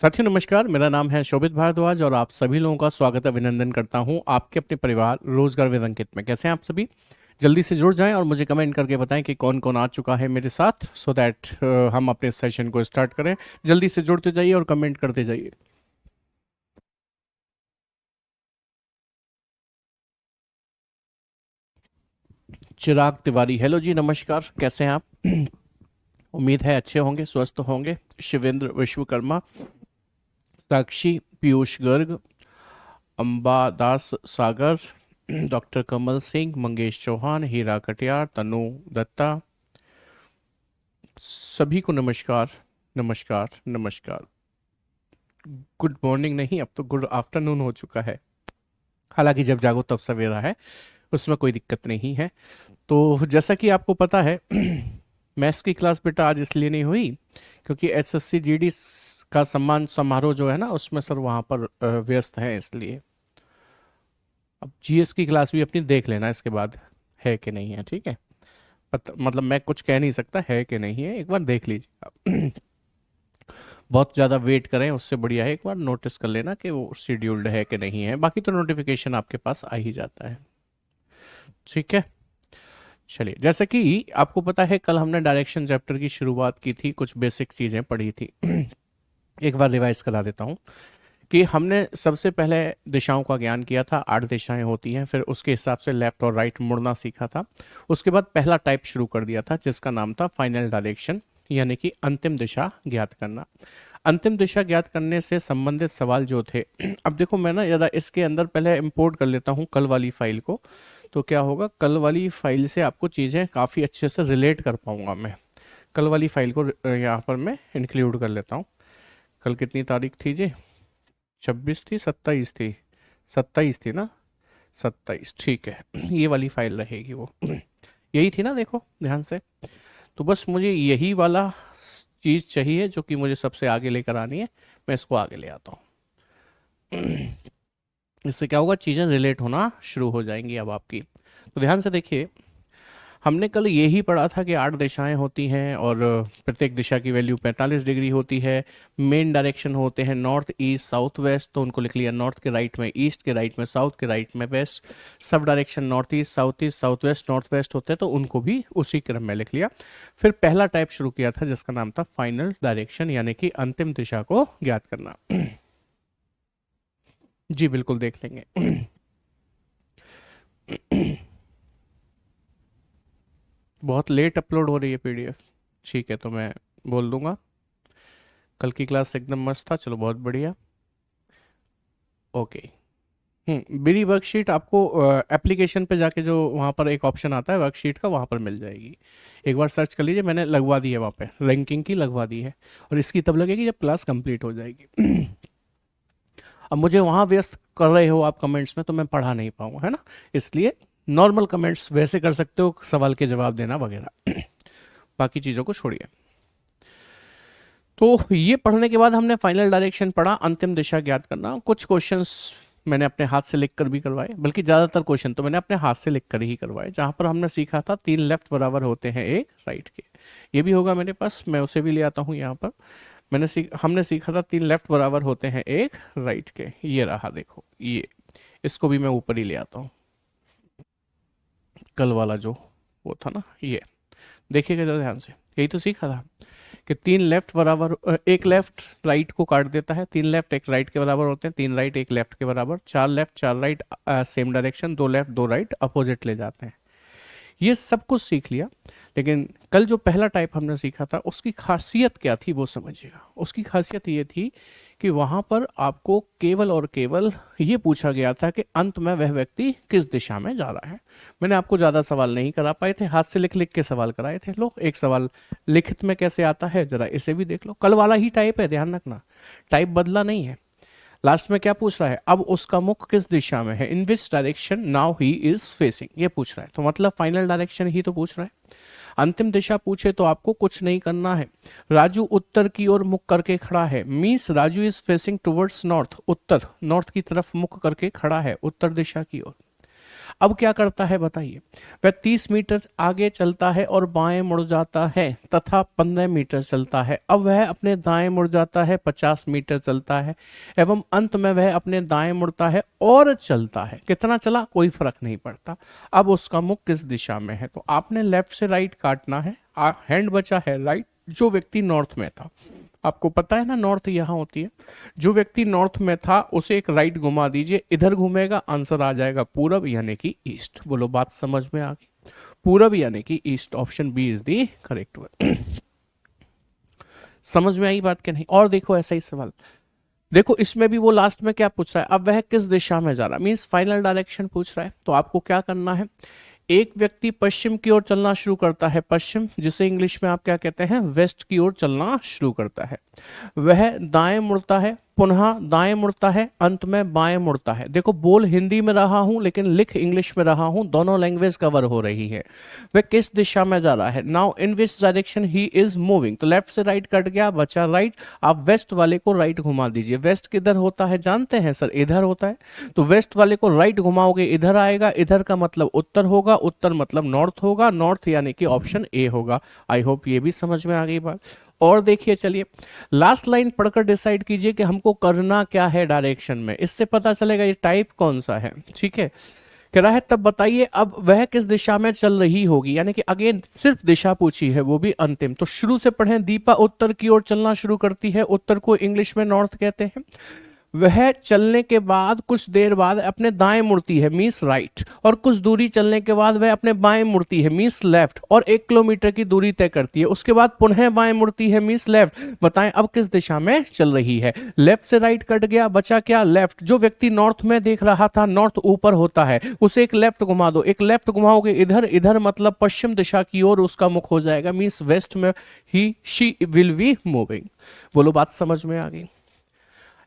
साथियों नमस्कार। मेरा नाम है शोभित भारद्वाज और आप सभी लोगों का स्वागत अभिनंदन करता हूं आपके अपने परिवार रोजगार विद अंकित में। कैसे हैं आप सभी? जल्दी से जुड़ जाएं और मुझे कमेंट करके बताएं कि कौन कौन आ चुका है मेरे साथ, सो दैट हम अपने सेशन को स्टार्ट करें। जल्दी से जुड़ते जाइए और कमेंट करते जाइए। चिराग तिवारी, हेलो जी, नमस्कार। कैसे हैं आप? उम्मीद है अच्छे होंगे, स्वस्थ होंगे। शिवेंद्र विश्वकर्मा, साक्षी, पीयूष गर्ग, अंबादास सागर, डॉक्टर कमल सिंह, मंगेश चौहान, हीरा कटियार, तनु दत्ता, सभी को नमस्कार। नमस्कार नमस्कार। गुड मॉर्निंग नहीं, अब तो गुड आफ्टरनून हो चुका है। हालांकि जब जागो तब सवेरा है, उसमें कोई दिक्कत नहीं है। तो जैसा कि आपको पता है, मैथ्स की क्लास बेटा आज इसलिए नहीं हुई क्योंकि एसएससी जीडी का सम्मान समारोह जो है ना, उसमें सर वहाँ पर व्यस्त हैं, इसलिए। अब जीएस की क्लास भी अपनी देख लेना इसके बाद, है कि नहीं है, ठीक है? मतलब मैं कुछ कह नहीं सकता है कि नहीं है, एक बार देख लीजिए आप। बहुत ज़्यादा वेट करें उससे बढ़िया है एक बार नोटिस कर लेना कि वो शेड्यूल्ड है कि नहीं है। बाकी तो नोटिफिकेशन आपके पास आ ही जाता है, ठीक है? चलिए, जैसे कि आपको पता है कल हमने डायरेक्शन चैप्टर की शुरुआत की थी, कुछ बेसिक चीज़ें पढ़ी थी। एक बार रिवाइज करा देता हूँ कि हमने सबसे पहले दिशाओं का ज्ञान किया था। 8 दिशाएं होती हैं, फिर उसके हिसाब से लेफ्ट और राइट मुड़ना सीखा था। उसके बाद पहला टाइप शुरू कर दिया था जिसका नाम था फाइनल डायरेक्शन, यानी कि अंतिम दिशा ज्ञात करना। अंतिम दिशा ज्ञात करने से संबंधित सवाल जो थे, अब देखो मैं ना ज़रा इसके अंदर पहले इंपोर्ट कर लेता हूँ कल वाली फाइल को। तो क्या होगा, कल वाली फाइल से आपको चीज़ें काफ़ी अच्छे से रिलेट कर पाऊंगा मैं। कल वाली फाइल को यहाँ पर मैं इंक्लूड कर लेता हूँ। कल कितनी तारीख थी जी? 26 थी, 27 थी? 27 थी ना? 27, ठीक है। ये वाली फाइल रहेगी वो। यही थी ना, देखो ध्यान से। तो बस मुझे यही वाला चीज़ चाहिए जो कि मुझे सबसे आगे लेकर आनी है। मैं इसको आगे ले आता हूँ। इससे क्या होगा, चीज़ें रिलेट होना शुरू हो जाएंगी अब आपकी। तो ध्यान से देखिए, हमने कल यही पढ़ा था कि 8 दिशाएं होती हैं और प्रत्येक दिशा की वैल्यू 45 डिग्री होती है। मेन डायरेक्शन होते हैं नॉर्थ, ईस्ट, साउथ, वेस्ट। तो उनको लिख लिया, नॉर्थ के राइट में ईस्ट, के राइट में साउथ, के राइट में वेस्ट। सब direction north east, south west, north west होते हैं, तो उनको भी उसी क्रम में लिख लिया। फिर पहला टाइप शुरू किया था जिसका नाम था फाइनल डायरेक्शन, यानी कि अंतिम दिशा को ज्ञात करना। जी बिल्कुल, देख लेंगे। बहुत लेट अपलोड हो रही है पीडीएफ। ठीक है, तो मैं बोल दूंगा। कल की क्लास एकदम मस्त था, चलो बहुत बढ़िया। ओके। मेरी वर्कशीट आपको एप्लीकेशन पे जाके जो वहाँ पर एक ऑप्शन आता है वर्कशीट का, वहाँ पर मिल जाएगी। एक बार सर्च कर लीजिए, मैंने लगवा दी है वहाँ पे, रैंकिंग की लगवा दी है। और इसकी तब लगेगी जब क्लास कंप्लीट हो जाएगी। अब मुझे वहाँ व्यस्त कर रहे हो आप कमेंट्स में, तो मैं पढ़ा नहीं पाऊँगा, है ना? इसलिए नॉर्मल कमेंट्स वैसे कर सकते हो, सवाल के जवाब देना वगैरह। बाकी चीज़ों को छोड़िए। तो ये पढ़ने के बाद हमने फाइनल डायरेक्शन पढ़ा, अंतिम दिशा ज्ञात करना। कुछ क्वेश्चंस मैंने अपने हाथ से लिखकर भी करवाए, बल्कि ज़्यादातर क्वेश्चन तो मैंने अपने हाथ से लिखकर ही करवाए। जहाँ पर हमने सीखा था 3 लेफ्ट बराबर होते हैं एक राइट के। ये भी होगा मेरे पास, मैं उसे भी ले आता हूँ यहाँ पर। हमने सीखा था 3 लेफ्ट बराबर होते हैं एक राइट के। ये रहा, देखो ये। इसको भी मैं ऊपर ही ले आता हूँ, कल वाला जो वो था ना ये। देखिएगा जरा ध्यान से, यही तो सीखा था कि 3 लेफ्ट बराबर, एक लेफ्ट राइट को काट देता है। 3 लेफ्ट एक राइट के बराबर होते हैं, 3 राइट एक लेफ्ट के बराबर। 4 left 4 right same direction, 2 left 2 right opposite ले जाते हैं। ये सब कुछ सीख लिया। लेकिन कल जो पहला टाइप हमने सीखा था, उसकी खासियत क्या थी वो समझिएगा। उसकी खासियत ये थी कि वहां पर आपको केवल और केवल ये पूछा गया था कि अंत में वह व्यक्ति किस दिशा में जा रहा है। मैंने आपको ज़्यादा सवाल नहीं करा पाए थे, हाथ से लिख लिख के सवाल कराए थे। लो, एक सवाल लिखित में कैसे आता है जरा इसे भी देख लो। कल वाला ही टाइप है, ध्यान रखना, टाइप बदला नहीं है। लास्ट में क्या पूछ रहा है, अब उसका मुख किस दिशा में है, in which direction now he is facing, ये पूछ रहा है। तो मतलब फाइनल डायरेक्शन ही तो पूछ रहा है। अंतिम दिशा पूछे तो आपको कुछ नहीं करना है। राजू उत्तर की ओर मुख करके खड़ा है, means Raju is facing towards north. Uttar, north की तरफ मुख करके खड़ा है, उत्तर दिशा की ओर। अब क्या करता है बताइए, वह 30 मीटर आगे चलता है और बाएं मुड़ जाता है तथा 15 मीटर चलता है। अब वह अपने दाएं मुड़ जाता है, 50 मीटर चलता है एवं अंत में वह अपने दाएं मुड़ता है और चलता है। कितना चला कोई फर्क नहीं पड़ता। अब उसका मुख किस दिशा में है, तो आपने लेफ्ट से राइट काटना है। हैंड बचा है राइट, जो व्यक्ति नॉर्थ में था, आपको पता है ना नॉर्थ यहाँ होती है, जो व्यक्ति नॉर्थ में था उसे एक राइट घुमा दीजिए, इधर घूमेगा, आंसर आ जाएगा पूरब यानी कि ईस्ट। बोलो बात समझ में आ गई, पूरब यानी कि east, option B is the correct one. समझ में आई बात कि नहीं? और देखो ऐसा ही सवाल, देखो इसमें भी वो लास्ट में क्या पूछ रहा है, अब वह किस दिशा में जा रहा है, मीन्स फाइनल डायरेक्शन पूछ रहा है। तो आपको क्या करना है, एक व्यक्ति पश्चिम की ओर चलना शुरू करता है, पश्चिम जिसे इंग्लिश में आप क्या कहते हैं, वेस्ट की ओर चलना शुरू करता है। वह दाएं मुड़ता है, पुनः दाएं मुड़ता है, अंत में बाएं मुड़ता है। देखो बोल हिंदी में रहा हूं लेकिन लिख इंग्लिश में रहा हूं, दोनों लैंग्वेज कवर हो रही है। वह किस दिशा में जा रहा है, now in which direction he is moving. तो लेफ्ट से राइट कट गया, बचा राइट। आप वेस्ट वाले को राइट घुमा दीजिए। वेस्ट किधर होता है जानते हैं सर, इधर होता है। तो वेस्ट वाले को राइट घुमाओगे इधर आएगा, इधर का मतलब उत्तर होगा, उत्तर मतलब नॉर्थ होगा, नॉर्थ यानी कि ऑप्शन ए होगा। आई होप ये भी समझ में आ गई बात। और देखिए चलिए लास्ट लाइन पढ़कर डिसाइड कीजिए कि हमको करना क्या है डायरेक्शन में, इससे पता चलेगा ये टाइप कौन सा है। ठीक है, कह रहा है तब बताइए अब वह किस दिशा में चल रही होगी, यानी कि अगेन सिर्फ दिशा पूछी है, वो भी अंतिम। तो शुरू से पढ़ें, दीपा उत्तर की ओर चलना शुरू करती है, उत्तर को इंग्लिश में नॉर्थ कहते हैं। वह चलने के बाद कुछ देर बाद अपने दाएं मुड़ती है, मींस राइट, और कुछ दूरी चलने के बाद वह अपने बाएं मुड़ती है, मींस लेफ्ट, और 1 किलोमीटर की दूरी तय करती है। उसके बाद पुनः बाएं मुड़ती है, मींस लेफ्ट। बताएं अब किस दिशा में चल रही है। लेफ्ट से राइट कट गया, बचा क्या, लेफ्ट। जो व्यक्ति नॉर्थ में देख रहा था, नॉर्थ ऊपर होता है, उसे एक लेफ्ट घुमा दो, एक लेफ्ट घुमाओगे इधर, इधर मतलब पश्चिम दिशा की ओर उसका मुख हो जाएगा, मींस वेस्ट में ही शी विल बी मूविंग। बोलो बात समझ में आ गई।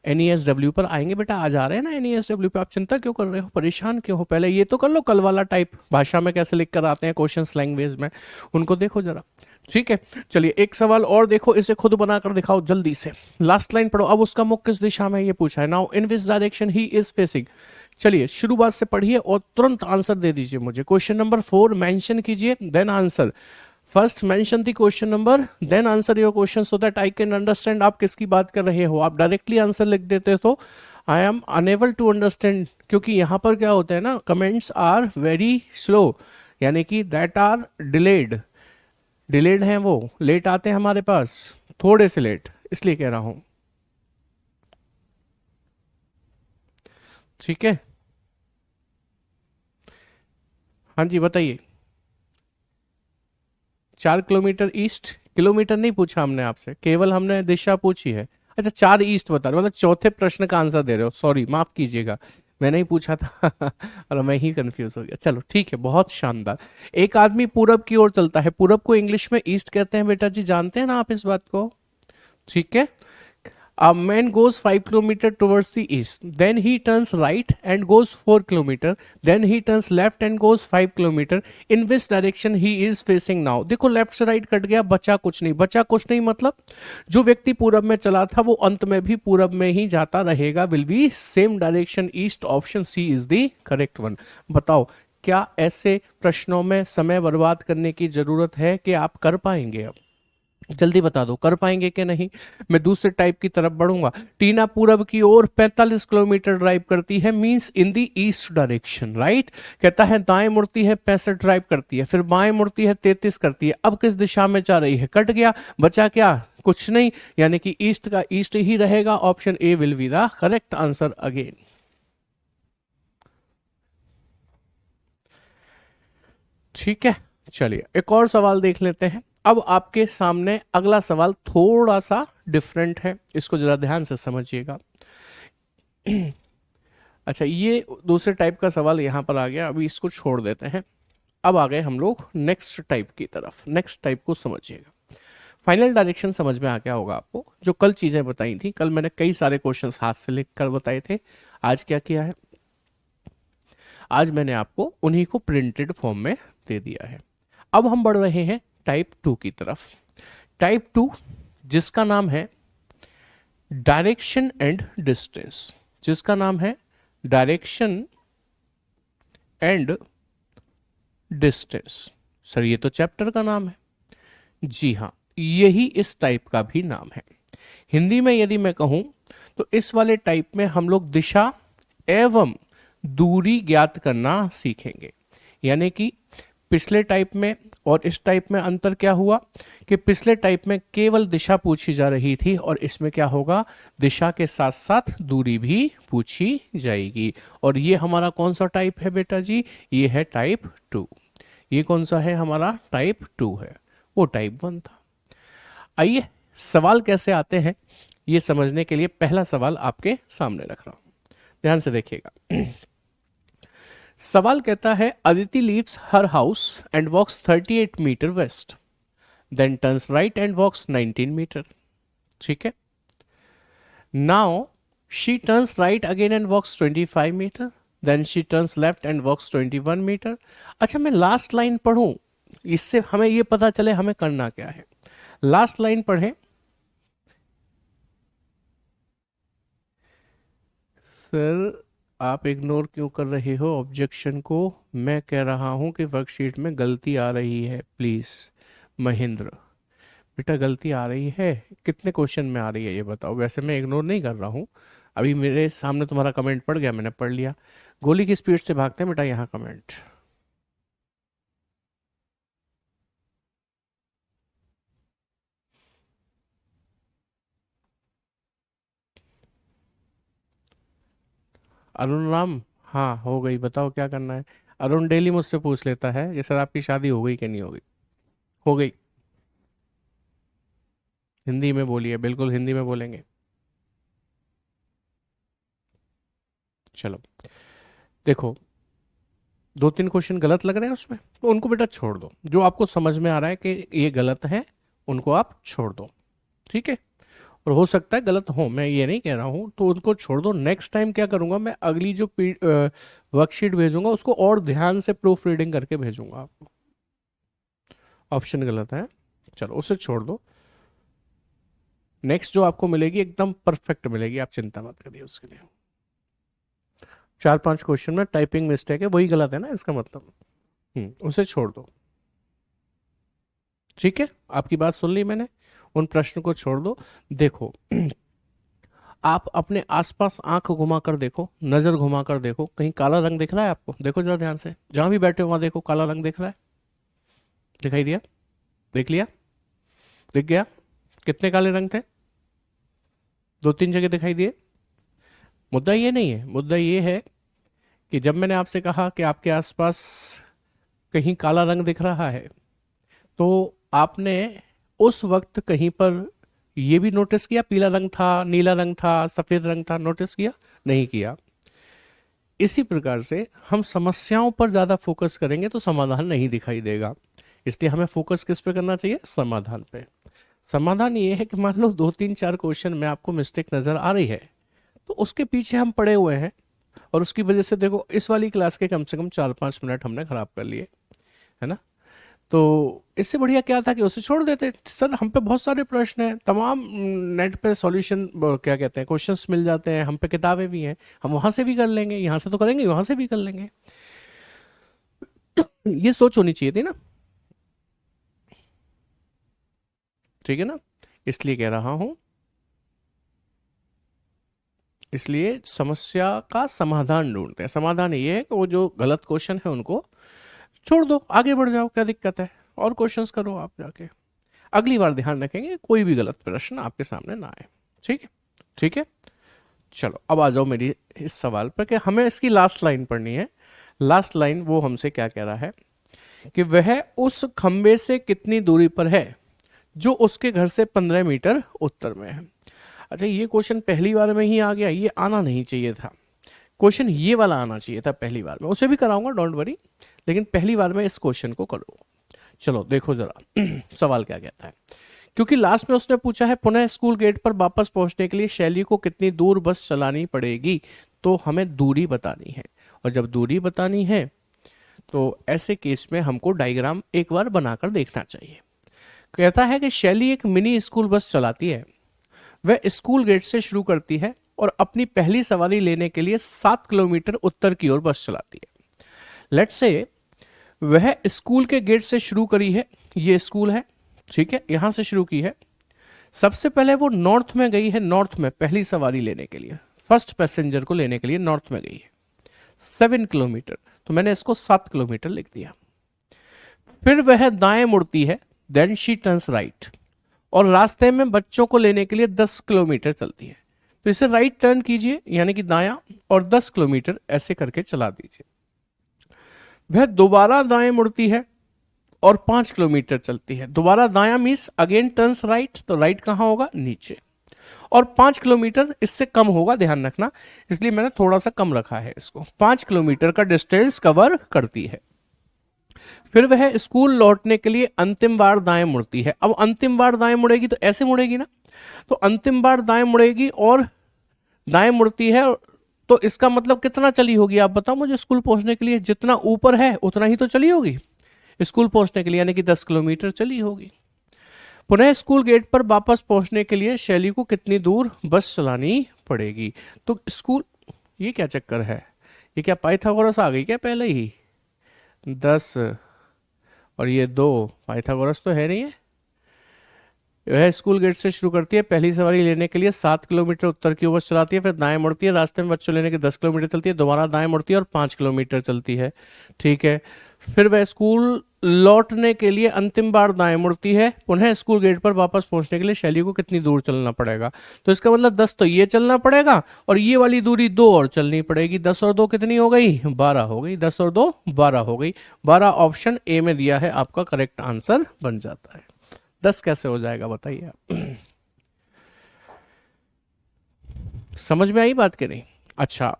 NESW पर आएंगे बेटा, आ जा रहे हैं ना NESW पे, आप चिंता क्यों कर रहे हो, परेशान क्यों हो, पहले ये तो कर लो कल वाला टाइप, भाषा में कैसे लिख कर आते हैं क्वेश्चंस लैंग्वेज में, उनको देखो जरा। ठीक है, चलिए एक सवाल और देखो, इसे खुद बनाकर दिखाओ जल्दी से। लास्ट लाइन पढ़ो, अब उसका मुख किस दिशा में ये पूछा है, now in which direction he is facing. चलिए शुरुआत से पढ़िए और तुरंत आंसर दे दीजिए मुझे। क्वेश्चन नंबर 4 मेंशन कीजिए, then answer. First mention the question number, then answer your question so that I can understand आप किसकी बात कर रहे हो। आप डायरेक्टली आंसर लिख देते तो I am unable to understand, क्योंकि यहाँ पर क्या होता है ना, कमेंट्स आर वेरी स्लो, यानी कि दैट आर डिलेड, डिलेड हैं वो, लेट आते हैं हमारे पास, थोड़े से लेट, इसलिए कह रहा हूं। ठीक है, हाँ जी बताइए। 4 किलोमीटर ईस्ट, किलोमीटर नहीं पूछा हमने आपसे, केवल हमने दिशा पूछी है। अच्छा 4 ईस्ट बता रहे, मतलब चौथे प्रश्न का आंसर दे रहे हो, सॉरी माफ कीजिएगा, मैंने ही पूछा था और मैं ही कंफ्यूज हो गया। चलो ठीक है, बहुत शानदार। एक आदमी पूरब की ओर चलता है, पूरब को इंग्लिश में ईस्ट कहते हैं बेटा जी, जानते हैं ना आप इस बात को। ठीक है, a man goes 5 kilometer towards the east, then he turns right and goes 4 kilometer, then he turns left and goes 5 kilometer, in which direction he is facing now। देखो लेफ्ट से राइट कट गया, बचा कुछ नहीं, बचा कुछ नहीं मतलब जो व्यक्ति पूरब में चला था वो अंत में भी पूरब में ही जाता रहेगा, will be same direction east, option C is the correct one. बताओ क्या ऐसे प्रश्नों में समय बर्बाद करने की जरूरत है कि आप कर पाएंगे, अब जल्दी बता दो कर पाएंगे कि नहीं। मैं दूसरे टाइप की तरफ बढ़ूंगा। टीना पूरब की ओर 45 किलोमीटर ड्राइव करती है, मींस इन दी ईस्ट डायरेक्शन, राइट। कहता है दाएं मुड़ती है 65 ड्राइव करती है, फिर बाएं मुड़ती है 33 करती है। अब किस दिशा में जा रही है, कट गया, बचा क्या, कुछ नहीं, यानी कि ईस्ट का ईस्ट ही रहेगा, option A will be the correct answer again. ठीक है, चलिए एक और सवाल देख लेते हैं। अब आपके सामने अगला सवाल थोड़ा सा डिफरेंट है, इसको जरा ध्यान से समझिएगा। अच्छा ये दूसरे टाइप का सवाल यहां पर आ गया, अभी इसको छोड़ देते हैं। अब आ गए हम लोग नेक्स्ट टाइप की तरफ। नेक्स्ट टाइप को समझिएगा, फाइनल डायरेक्शन समझ में आ गया होगा आपको। जो कल चीजें बताई थी, कल मैंने कई सारे क्वेश्चंस हाथ से लिख कर बताए थे, आज क्या किया है, आज मैंने आपको उन्हीं को प्रिंटेड फॉर्म में दे दिया है। अब हम बढ़ रहे हैं टाइप 2 की तरफ। टाइप 2 जिसका नाम है डायरेक्शन एंड डिस्टेंस, जिसका नाम है डायरेक्शन एंड डिस्टेंस। सर ये तो चैप्टर का नाम है। जी हाँ, यही इस टाइप का भी नाम है। हिंदी में यदि मैं कहूं तो इस वाले टाइप में हम लोग दिशा एवं दूरी ज्ञात करना सीखेंगे। यानी कि पिछले टाइप में और इस टाइप में अंतर क्या हुआ कि पिछले टाइप में केवल दिशा पूछी जा रही थी और इसमें क्या होगा, दिशा के साथ साथ दूरी भी पूछी जाएगी। और ये हमारा कौन सा टाइप है बेटा जी, ये है टाइप 2। ये कौन सा है हमारा, टाइप 2 है, वो टाइप 1 था। आइए सवाल कैसे आते हैं ये समझने के लिए पहला सवाल आपके सामने रख रहा हूं, ध्यान से देखिएगा। सवाल कहता है Aditi leaves her house and walks 38 metre west, then turns right and walks 19 metre. ठीक है, now she turns right again and walks 25 metre, then she turns left and walks 21 metre. अच्छा मैं लास्ट लाइन पढ़ूं, इससे हमें ये पता चले हमें करना क्या है। लास्ट लाइन पढ़ें। सर आप इग्नोर क्यों कर रहे हो ऑब्जेक्शन को, मैं कह रहा हूं कि वर्कशीट में गलती आ रही है प्लीज। महेंद्र बेटा गलती आ रही है, कितने क्वेश्चन में आ रही है ये बताओ। वैसे मैं इग्नोर नहीं कर रहा हूं, अभी मेरे सामने तुम्हारा कमेंट पड़ गया, मैंने पढ़ लिया। गोली की स्पीड से भागते हैं बेटा यहाँ कमेंट। अरुण राम, हाँ हो गई, बताओ क्या करना है। अरुण डेली मुझसे पूछ लेता है कि सर आपकी शादी हो गई कि नहीं हो गई। हो गई। हिंदी में बोलिए, बिल्कुल हिंदी में बोलेंगे। चलो देखो, दो तीन क्वेश्चन गलत लग रहे हैं उसमें, तो उनको बेटा छोड़ दो। जो आपको समझ में आ रहा है कि ये गलत है उनको आप छोड़ दो, ठीक है। और हो सकता है गलत हो, मैं ये नहीं कह रहा हूँ, तो उनको छोड़ दो। नेक्स्ट टाइम क्या करूँगा, मैं अगली जो वर्कशीट भेजूंगा उसको और ध्यान से प्रूफ रीडिंग करके भेजूंगा आपको। ऑप्शन गलत है, चलो उसे छोड़ दो। नेक्स्ट जो आपको मिलेगी एकदम परफेक्ट मिलेगी, आप चिंता मत करिए उसके लिए। 4-5 क्वेश्चन में टाइपिंग मिस्टेक है, वही गलत है ना इसका मतलब। उसे छोड़ दो, ठीक है। आपकी बात सुन ली मैंने, उन प्रश्न को छोड़ दो। देखो आप अपने आसपास आंख घुमाकर देखो, नजर घुमाकर देखो, कहीं काला रंग दिख रहा है आपको, देखो जरा ध्यान से, जहां भी बैठे हो वहां देखो, काला रंग दिख रहा है, दिखाई दिया, देख लिया, दिख गया। कितने काले रंग थे, 2-3 जगह दिखाई दिए। मुद्दा ये नहीं है, मुद्दा ये है कि जब मैंने आपसे कहा कि आपके आसपास कहीं काला रंग दिख रहा है, तो आपने उस वक्त कहीं पर ये भी नोटिस किया पीला रंग था, नीला रंग था, सफेद रंग था, नोटिस किया नहीं किया। इसी प्रकार से हम समस्याओं पर ज्यादा फोकस करेंगे तो समाधान नहीं दिखाई देगा, इसलिए हमें फोकस किस पे करना चाहिए, समाधान पे। समाधान ये है कि मान लो 2-3-4 क्वेश्चन में आपको मिस्टेक नजर आ रही है, तो उसके पीछे हम पड़े हुए हैं और उसकी वजह से देखो इस वाली क्लास के कम से कम 4-5 मिनट हमने खराब कर लिए, है ना। तो इससे बढ़िया क्या था कि उसे छोड़ देते। सर हम पे बहुत सारे प्रश्न हैं, तमाम नेट पे सॉल्यूशन क्या कहते हैं क्वेश्चंस मिल जाते हैं, हम पे किताबें भी हैं, हम वहां से भी कर लेंगे, यहाँ से तो करेंगे वहां से भी कर लेंगे। ये सोच होनी चाहिए थी ना, ठीक है ना। इसलिए कह रहा हूं, इसलिए समस्या का समाधान ढूंढते हैं। समाधान ये है कि वो जो गलत क्वेश्चन है उनको छोड़ दो, आगे बढ़ जाओ, क्या दिक्कत है, और क्वेश्चंस करो आप जाके। अगली बार ध्यान रखेंगे कोई भी गलत प्रश्न आपके सामने ना आए, ठीक है, ठीक है। चलो अब आ जाओ मेरी इस सवाल पर कि हमें इसकी लास्ट लाइन पढ़नी है। लास्ट लाइन वो हमसे क्या कह रहा है कि वह उस खंबे से कितनी दूरी पर है जो उसके घर से 15 मीटर उत्तर में है। अच्छा ये क्वेश्चन पहली बार में ही आ गया, ये आना नहीं चाहिए था। क्वेश्चन ये वाला आना चाहिए था पहली बार में, उसे भी कराऊंगा डोंट वरी, लेकिन पहली बार में इस क्वेश्चन को करो। चलो देखो जरा सवाल क्या कहता है। क्योंकि लास्ट में उसने पूछा है पुनः स्कूल गेट पर वापस पहुंचने के लिए शैली को कितनी दूर बस चलानी पड़ेगी, तो हमें दूरी बतानी है। और जब दूरी बतानी है तो ऐसे केस में हमको डायग्राम एक बार बनाकर देखना चाहिए। कहता है कि शैली एक मिनी स्कूल बस चलाती है, वह स्कूल गेट से शुरू करती है और अपनी पहली सवारी लेने के लिए 7 किलोमीटर उत्तर की ओर बस चलाती है। लेट्स से वह स्कूल के गेट से शुरू करी है, ये स्कूल है, ठीक है, यहां से शुरू की है। सबसे पहले वो नॉर्थ में गई है, नॉर्थ में पहली सवारी लेने के लिए, फर्स्ट पैसेंजर को लेने के लिए नॉर्थ में गई है 7 किलोमीटर, तो मैंने इसको 7 किलोमीटर लिख दिया। फिर वह दाएं मुड़ती है, देन शी टर्न्स राइट, और रास्ते में बच्चों को लेने के लिए 10 किलोमीटर चलती है, तो इसे राइट टर्न कीजिए यानी कि दायां, और 10 किलोमीटर ऐसे करके चला दीजिए। वह दोबारा दाएं मुड़ती है और 5 किलोमीटर चलती है। दोबारा दायां मीन्स अगेन टर्न्स राइट, तो राइट कहां होगा, नीचे, और 5 किलोमीटर इससे कम होगा, ध्यान रखना, इसलिए मैंने थोड़ा सा कम रखा है इसको। 5 किलोमीटर का डिस्टेंस कवर करती है। फिर वह स्कूल लौटने के लिए अंतिम बार दाएं मुड़ती है। अब अंतिम बार दाएं मुड़ेगी तो ऐसे मुड़ेगी ना, तो अंतिम बार दाएं मुड़ेगी और दाएं मुड़ती है, तो इसका मतलब कितना चली होगी आप बताओ मुझे स्कूल पहुंचने के लिए? जितना ऊपर है उतना ही तो चली होगी स्कूल पहुंचने के लिए, यानी कि 10 किलोमीटर चली होगी। पुनः स्कूल गेट पर वापस पहुंचने के लिए शैली को कितनी दूर बस चलानी पड़ेगी? तो स्कूल, ये क्या चक्कर है, ये क्या पाइथागोरस आ गई क्या पहले ही? 10 और ये 2 पाइथागोरस तो है नहीं है। वह स्कूल गेट से शुरू करती है, पहली सवारी लेने के लिए 7 किलोमीटर उत्तर की ओर बस चलाती है, फिर दाएं मुड़ती है, रास्ते में बच्चों लेने के 10 किलोमीटर चलती है, दोबारा दाएं मुड़ती है और 5 किलोमीटर चलती है, ठीक है। फिर वह स्कूल लौटने के लिए अंतिम बार दाएं मुड़ती है। पुनः स्कूल गेट पर वापस पहुंचने के लिए शैली को कितनी दूर चलना पड़ेगा? तो इसका मतलब 10 तो ये चलना पड़ेगा और ये वाली दूरी 2 और चलनी पड़ेगी। 10 और 2 कितनी हो गई? 12 हो गई। 10 और 2 12 हो गई। 12 ऑप्शन ए में दिया है, आपका करेक्ट आंसर बन जाता है। 10 कैसे हो जाएगा बताइए आप? समझ में आई बात कि नहीं? अच्छा,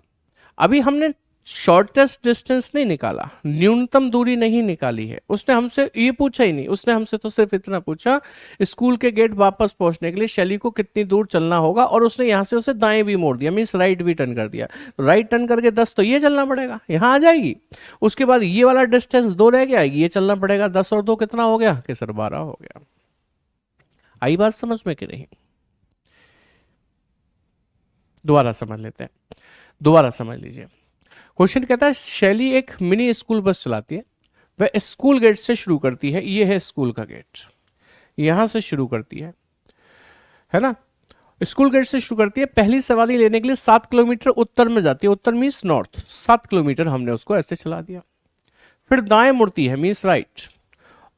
अभी हमने शॉर्टेस्ट डिस्टेंस नहीं निकाला, न्यूनतम दूरी नहीं निकाली है। उसने हमसे ये पूछा ही नहीं, उसने हमसे तो सिर्फ इतना पूछा स्कूल के गेट वापस पहुंचने के लिए शैली को कितनी दूर चलना होगा, और उसने यहां से उसे दाएं भी मोड़ दिया, मीन्स राइट भी टर्न कर दिया। राइट टर्न करके 10 तो ये चलना पड़ेगा, यहां आ जाएगी। उसके बाद ये वाला डिस्टेंस 2 रह गया, ये चलना पड़ेगा। 10 और 2 कितना हो गया कि सर 12 हो गया। आई बात समझ में कि नहीं? दोबारा समझ लेते हैं, दोबारा समझ लीजिए। क्वेश्चन कहता है शैली एक मिनी स्कूल बस चलाती है, वह स्कूल गेट से शुरू करती है, ये है स्कूल का गेट, यहां से शुरू करती है ना, स्कूल गेट से शुरू करती है। पहली सवारी लेने के लिए 7 किलोमीटर उत्तर में जाती है, उत्तर मीन्स नॉर्थ, 7 किलोमीटर हमने उसको ऐसे चला दिया। फिर दाएं मुड़ती है मीन्स राइट,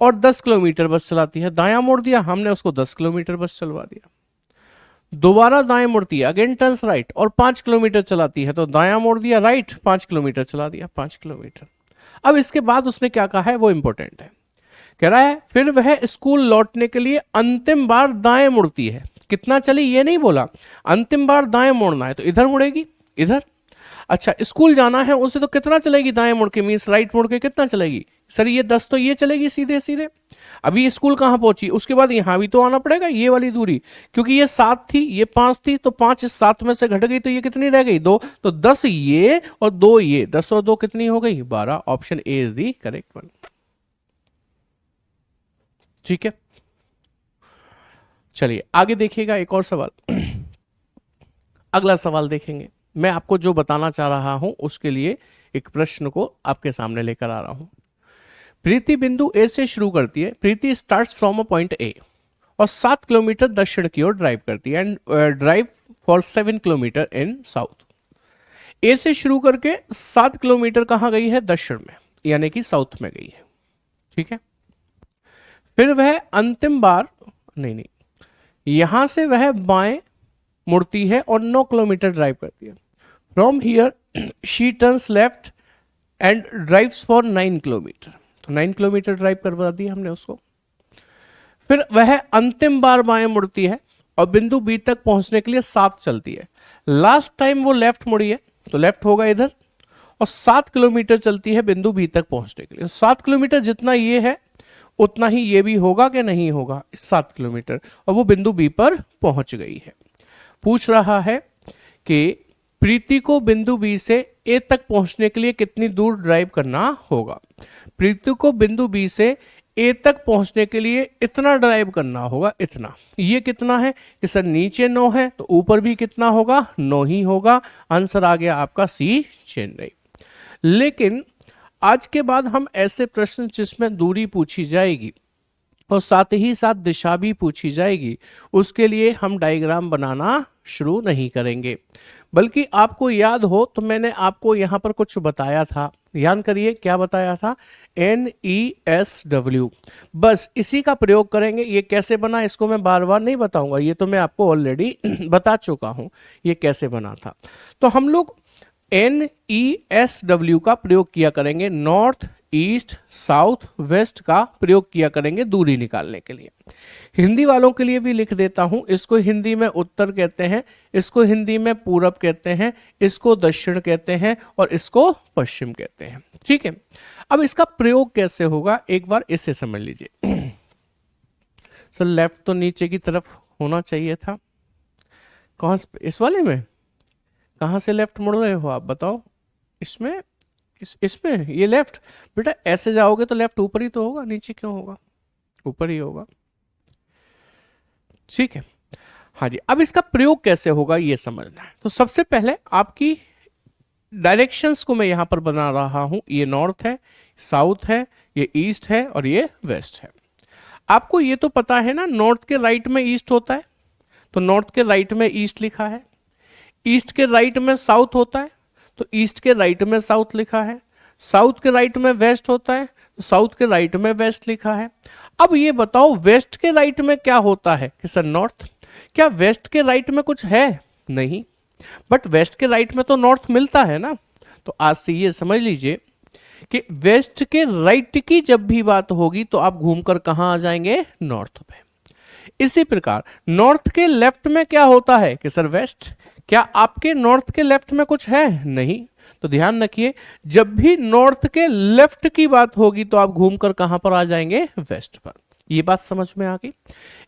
और 10 किलोमीटर बस चलाती है। दायां मोड़ दिया हमने उसको, 10 किलोमीटर बस चलवा दिया। दोबारा दाएं मुड़ती है, अगेन टर्न्स राइट, और 5 किलोमीटर चलाती है, तो दायां मोड़ दिया राइट, 5 किलोमीटर चला दिया, 5 किलोमीटर। अब इसके बाद उसने क्या कहा है वो इंपॉर्टेंट है, कह रहा है फिर वह स्कूल लौटने के लिए अंतिम बार दाएं मुड़ती है। कितना चली ये नहीं बोला, अंतिम बार दाएं मुड़ना है तो इधर मुड़ेगी, इधर। अच्छा, स्कूल जाना है उसे तो कितना चलेगी दाएं मुड़ के, मीन्स राइट मुड़ के कितना चलेगी सर? ये 10 तो ये चलेगी सीधे सीधे। अभी स्कूल कहां पहुंची, उसके बाद यहां भी तो आना पड़ेगा ये वाली दूरी, क्योंकि ये 7 थी, ये 5 थी, तो 5 इस 7 में से घट गई, तो ये कितनी रह गई? 2, तो 10 ये और 2 ये, 10 और 2 कितनी हो गई? 12। Option A is the correct one. ठीक है, चलिए आगे देखिएगा एक और सवाल। अगला सवाल देखेंगे। मैं आपको जो बताना चाह रहा हूं उसके लिए एक प्रश्न को आपके सामने लेकर आ रहा हूं। प्रीति बिंदु ए से शुरू करती है, Preeti starts from a point A और 7 किलोमीटर दक्षिण की ओर ड्राइव करती है, and drive for 7 kilometre in south. A से शुरू करके 7 किलोमीटर कहां गई है? दक्षिण में, यानी कि साउथ में गई है, ठीक है। फिर वह अंतिम बार नहीं, यहां से वह बाएं मुड़ती है और 9 किलोमीटर ड्राइव करती है। From here she turns left and drives for 9 kilometre, तो 9 किलोमीटर ड्राइव करवा दी हमने उसको। फिर वह अंतिम बार बाएं मुड़ती है और बिंदु बी तक पहुंचने के लिए 7 चलती है। लास्ट टाइम वो लेफ्ट मुड़ी है तो लेफ्ट होगा इधर, और 7 किलोमीटर चलती है बिंदु बी तक पहुंचने के लिए। 7 किलोमीटर जितना ये है उतना ही ये भी होगा कि नहीं होगा? 7 किलोमीटर, और वो बिंदु बी पर पहुंच गई है। पूछ रहा है कि प्रीति को बिंदु बी से ए तक पहुंचने के लिए कितनी दूर ड्राइव करना होगा। प्रीति को बिंदु बी से ए तक पहुंचने के लिए इतना ड्राइव करना होगा, इतना। ये कितना है कि सर नीचे 9 है तो ऊपर भी कितना होगा? 9 ही होगा। आंसर आ गया आपका सी, चेन्नई। लेकिन आज के बाद हम ऐसे प्रश्न जिसमें दूरी पूछी जाएगी और साथ ही साथ दिशा भी पूछी जाएगी, उसके लिए हम डायग्राम बनाना शुरू नहीं करेंगे। बल्कि आपको याद हो तो मैंने आपको यहाँ पर कुछ बताया था, ध्यान करिए क्या बताया था, NESW, बस इसी का प्रयोग करेंगे। ये कैसे बना इसको मैं बार बार नहीं बताऊंगा, ये तो मैं आपको ऑलरेडी बता चुका हूं ये कैसे बना था। तो हम लोग NESW का प्रयोग किया करेंगे, नॉर्थ ईस्ट साउथ वेस्ट का प्रयोग किया करेंगे दूरी निकालने के लिए। हिंदी वालों के लिए भी लिख देता हूं, इसको हिंदी में उत्तर कहते हैं, इसको हिंदी में पूरब कहते हैं, इसको दक्षिण कहते हैं और इसको पश्चिम कहते हैं। ठीक है, अब इसका प्रयोग कैसे होगा एक बार इसे समझ लीजिए। सर लेफ्ट तो नीचे की तरफ होना चाहिए था, कौन इस वाले में, कहां से लेफ्ट मुड़ रहे हो आप बताओ, इसमें इसमें ये लेफ्ट, बेटा ऐसे जाओगे तो लेफ्ट ऊपर ही तो होगा, नीचे क्यों होगा, ऊपर ही होगा। ठीक है, हाँ जी, अब इसका प्रयोग कैसे होगा ये समझना है। तो सबसे पहले आपकी डायरेक्शंस को मैं यहां पर बना रहा हूं, ये नॉर्थ है, साउथ है, ये ईस्ट है और ये वेस्ट है। आपको ये तो पता है ना, नॉर्थ के राइट में ईस्ट होता है, तो नॉर्थ के राइट में ईस्ट लिखा है, ईस्ट के राइट में साउथ होता है तो ईस्ट के राइट में साउथ लिखा है, साउथ के राइट में वेस्ट होता है तो साउथ के राइट में वेस्ट लिखा है। अब ये बताओ वेस्ट के राइट में क्या होता है कि सर नॉर्थ, क्या वेस्ट के राइट में कुछ है, नहीं, बट वेस्ट के राइट में तो नॉर्थ मिलता है ना। तो आज से ये समझ लीजिए कि वेस्ट के राइट की जब भी बात होगी तो आप घूमकर कहां आ जाएंगे, नॉर्थ पे। इसी प्रकार नॉर्थ के लेफ्ट में क्या होता है कि सर वेस्ट, क्या आपके नॉर्थ के लेफ्ट में कुछ है, नहीं, तो ध्यान रखिए जब भी नॉर्थ के लेफ्ट की बात होगी तो आप घूमकर कहां पर आ जाएंगे, वेस्ट पर। ये बात समझ में आ गई।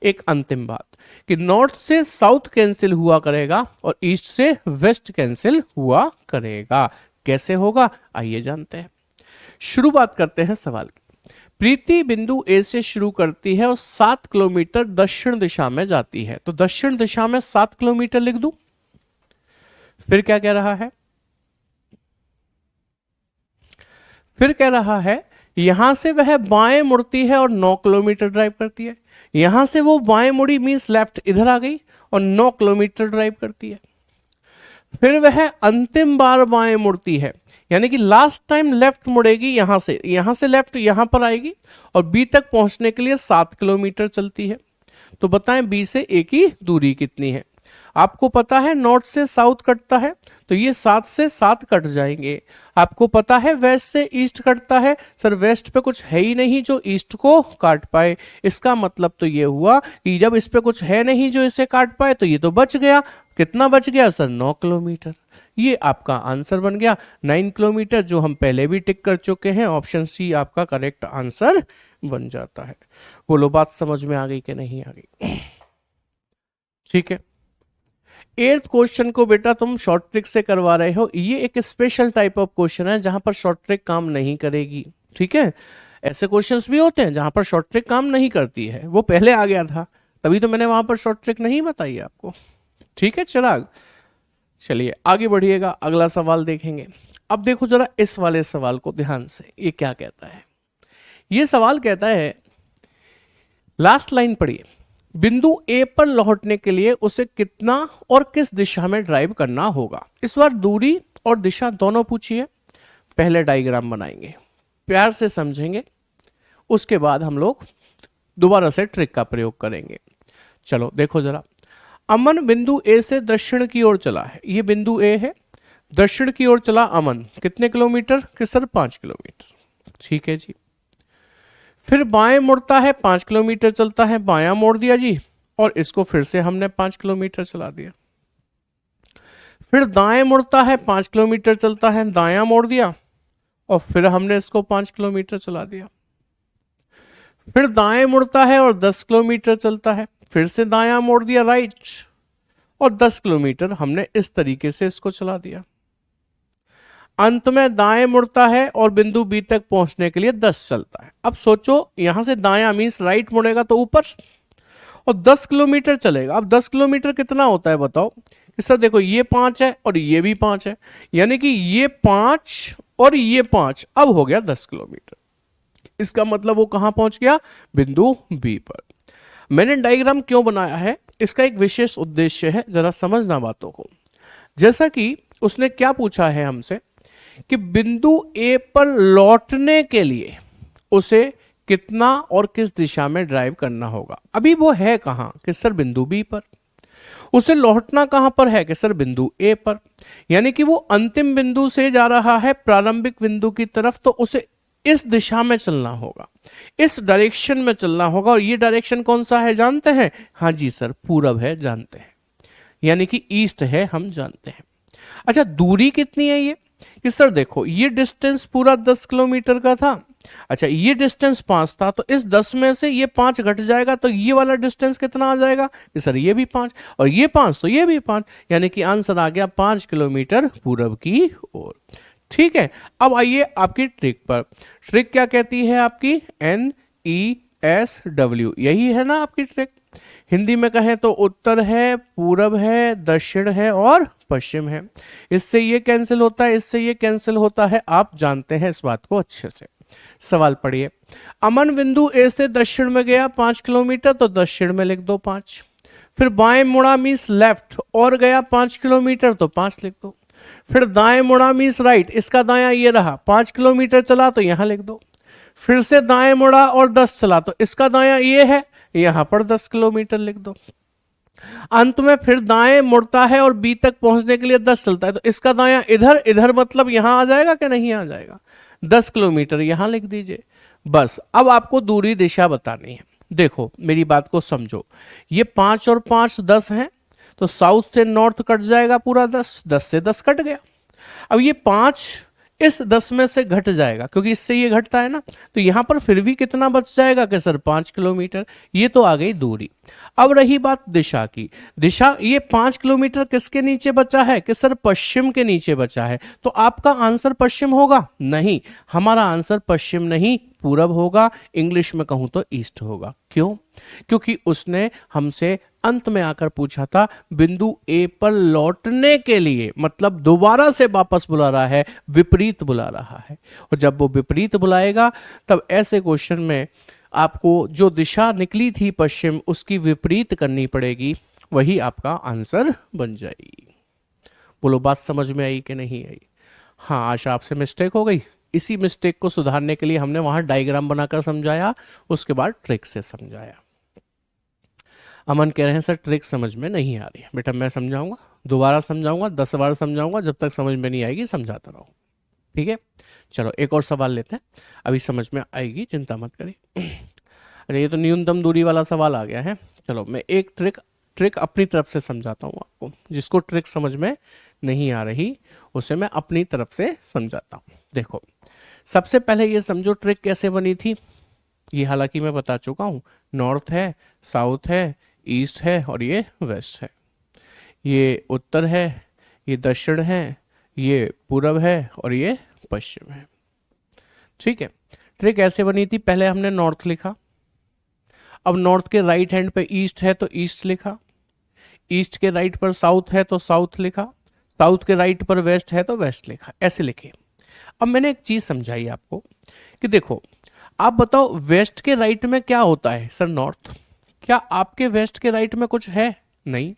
एक अंतिम बात कि नॉर्थ से साउथ कैंसिल हुआ करेगा और ईस्ट से वेस्ट कैंसिल हुआ करेगा। कैसे होगा आइए जानते हैं। शुरुआत करते हैं सवाल की। प्रीति बिंदु ए से शुरू करती है और 7 किलोमीटर दक्षिण दिशा में जाती है, तो दक्षिण दिशा में 7 किलोमीटर लिख दूं। फिर क्या कह रहा है, फिर कह रहा है यहां से वह बाएं मुड़ती है और 9 किलोमीटर ड्राइव करती है। यहां से वो बाएं मुड़ी मींस लेफ्ट इधर आ गई और 9 किलोमीटर ड्राइव करती है। फिर वह अंतिम बार बाएं मुड़ती है, यानी कि लास्ट टाइम लेफ्ट मुड़ेगी, यहां से लेफ्ट यहां पर आएगी और बी तक पहुंचने के लिए 7 किलोमीटर चलती है। तो बताएं बी से ए की दूरी कितनी है। आपको पता है नॉर्थ से साउथ कटता है तो ये 7 से 7 कट जाएंगे। आपको पता है वेस्ट से ईस्ट कटता है, सर वेस्ट पे कुछ है ही नहीं जो ईस्ट को काट पाए। इसका मतलब तो ये हुआ कि जब इस पे कुछ है नहीं जो इसे काट पाए तो ये तो बच गया। कितना बच गया सर, 9 किलोमीटर। ये आपका आंसर बन गया 9 किलोमीटर, जो हम पहले भी टिक कर चुके हैं। ऑप्शन सी आपका करेक्ट आंसर बन जाता है। बोलो बात समझ में आ गई कि नहीं आ गई। ठीक है, 8th क्वेश्चन को बेटा तुम शॉर्ट ट्रिक से करवा रहे हो। ये एक स्पेशल टाइप ऑफ क्वेश्चन है जहां पर शॉर्ट ट्रिक काम नहीं करेगी। ठीक है, ऐसे क्वेश्चंस भी होते हैं जहां पर शॉर्ट ट्रिक काम नहीं करती है, वो पहले आ गया था तभी तो मैंने वहां पर शॉर्ट ट्रिक नहीं बताई आपको। ठीक है चिराग, चलिए आगे बढ़िएगा, अगला सवाल देखेंगे। अब देखो जरा इस वाले सवाल को ध्यान से, ये क्या कहता है। ये सवाल कहता है, लास्ट लाइन पढ़िए, बिंदु ए पर लौटने के लिए उसे कितना और किस दिशा में ड्राइव करना होगा। इस बार दूरी और दिशा दोनों पूछिए। पहले डायग्राम बनाएंगे, प्यार से समझेंगे, उसके बाद हम लोग दोबारा से ट्रिक का प्रयोग करेंगे। चलो देखो जरा, अमन बिंदु ए से दक्षिण की ओर चला है। ये बिंदु ए है, दक्षिण की ओर चला अमन, कितने किलोमीटर कि सर 5 किलोमीटर। ठीक है जी। फिर बाएं मुड़ता है, 5 किलोमीटर चलता है, बायां मोड़ दिया जी और इसको फिर से हमने 5 किलोमीटर चला दिया। फिर दाएं मुड़ता है, 5 किलोमीटर चलता है, दायां मोड़ दिया और फिर हमने इसको 5 किलोमीटर चला दिया। फिर दाएं मुड़ता है और 10 किलोमीटर चलता है, फिर से दायां मोड़ दिया राइट और 10 किलोमीटर हमने इस तरीके से इसको चला दिया। अंत में दाएं मुड़ता है और बिंदु बी तक पहुंचने के लिए 10 चलता है। अब सोचो यहां से दायां मींस राइट मुड़ेगा तो ऊपर और 10 किलोमीटर चलेगा। अब 10 किलोमीटर कितना होता है बताओ कि सर देखो ये 5 है और ये भी 5 है, यानी कि ये 5 और ये 5, अब हो गया 10 किलोमीटर। इसका मतलब वो कहां पहुंच गया? बिंदु बी पर। मैंने डायग्राम क्यों बनाया है, इसका एक विशेष उद्देश्य है, जरा समझना बातों को। जैसा कि उसने क्या पूछा है हमसे कि बिंदु ए पर लौटने के लिए उसे कितना और किस दिशा में ड्राइव करना होगा। अभी वो है कहां कि सर बिंदु बी पर, उसे लौटना कहां पर है कि सर बिंदु ए पर, यानी कि वो अंतिम बिंदु से जा रहा है प्रारंभिक बिंदु की तरफ, तो उसे इस दिशा में चलना होगा, इस डायरेक्शन में चलना होगा। और ये डायरेक्शन कौन सा है जानते हैं? हाँ जी सर, पूरब है, जानते हैं, यानी कि ईस्ट है, हम जानते हैं। अच्छा, दूरी कितनी है ये? कि सर देखो, ये डिस्टेंस पूरा 10 किलोमीटर का था। अच्छा, ये डिस्टेंस 5 था, तो इस 10 में से ये 5 घट जाएगा, तो ये वाला डिस्टेंस कितना आ जाएगा? कि सर ये भी 5, और ये 5, तो ये भी 5, यानी कि आंसर आ गया 5 किलोमीटर पूरब की ओर। ठीक है, अब आइए आपकी ट्रिक पर। ट्रिक क्या कहती है आपकी? NESW, यही है ना आपकी ट्रिक। हिंदी में कहें तो उत्तर है, पूरब है, दक्षिण है और पश्चिम है। इससे ये कैंसिल होता है, इससे ये कैंसिल होता है, आप जानते हैं इस बात को अच्छे से। सवाल पढ़िए। अमन बिंदु ए से दक्षिण में गया 5 किलोमीटर, तो दक्षिण में लिख दो 5। फिर बाएं मुड़ा मीन्स लेफ्ट और गया 5 किलोमीटर, तो 5 लिख दो। फिर दाएं मुड़ा मीन्स राइट, इसका दायां ये रहा, 5 किलोमीटर चला, तो यहां लिख दो। फिर से दाएं मुड़ा और 10 चला, तो इसका दायां ये है, यहां पर 10 किलोमीटर लिख दो। अंत में फिर दाएं मुड़ता है और बी तक पहुंचने के लिए 10 चलता है, तो इसका दायां इधर, इधर मतलब यहां आ जाएगा कि नहीं आ जाएगा? 10 किलोमीटर यहां लिख दीजिए। बस अब आपको दूरी दिशा बतानी है। देखो मेरी बात को समझो, ये 5 और 5 10 हैं, तो साउथ से नॉर्थ कट जाएगा पूरा 10, 10 से 10 कट गया। अब ये 5 इस 10 में से घट जाएगा, क्योंकि इससे ये घटता है ना, तो यहां पर फिर भी कितना बच जाएगा कि सर 5 किलोमीटर। ये तो आ गई दूरी। अब रही बात दिशा की। दिशा, ये 5 किलोमीटर किसके नीचे बचा है कि सर पश्चिम के नीचे बचा है, तो आपका आंसर पश्चिम होगा? नहीं, हमारा आंसर पश्चिम नहीं, पूरब होगा। इंग्लिश में कहूं तो ईस्ट होगा। क्यों? क्योंकि उसने हमसे अंत में आकर पूछा था बिंदु ए पर लौटने के लिए, मतलब दोबारा से वापस बुला रहा है, विपरीत बुला रहा है। और जब वो विपरीत बुलाएगा, तब ऐसे क्वेश्चन में आपको जो दिशा निकली थी पश्चिम, उसकी विपरीत करनी पड़ेगी, वही आपका आंसर बन जाएगी। बोलो बात समझ में आई कि नहीं आई? हाँ, आशा आपसे मिस्टेक हो गई। इसी मिस्टेक को सुधारने के लिए हमने वहां डायग्राम बनाकर समझाया, उसके बाद ट्रिक से समझाया। अमन कह रहे हैं सर ट्रिक समझ में नहीं आ रही है। बेटा मैं समझाऊंगा, दोबारा समझाऊंगा, 10 बार समझाऊंगा, जब तक समझ में नहीं आएगी समझाता रहूँ। ठीक है, चलो एक और सवाल लेते हैं, अभी समझ में आएगी, चिंता मत करिए। अच्छा, ये तो न्यूनतम दूरी वाला सवाल आ गया है। चलो मैं एक ट्रिक ट्रिक अपनी तरफ से समझाता हूँ आपको। जिसको ट्रिक समझ में नहीं आ रही उसे मैं अपनी तरफ से समझाता हूँ। देखो, सबसे पहले ये समझो ट्रिक कैसे बनी थी। ये हालांकि मैं बता चुका हूँ, नॉर्थ है, साउथ है, ईस्ट है और ये वेस्ट है। ये उत्तर है, ये दक्षिण है, ये पूरब है और ये पश्चिम है। ठीक है, ट्रिक ऐसे बनी थी, पहले हमने नॉर्थ लिखा, अब नॉर्थ के राइट हैंड पे ईस्ट है तो ईस्ट लिखा, ईस्ट के राइट पर साउथ है तो साउथ लिखा, साउथ के राइट पर वेस्ट है तो वेस्ट लिखा, ऐसे लिखे। अब मैंने एक चीज समझाई आपको कि देखो, आप बताओ वेस्ट के राइट में क्या होता है? Sir north. क्या आपके वेस्ट के राइट में कुछ है? नहीं,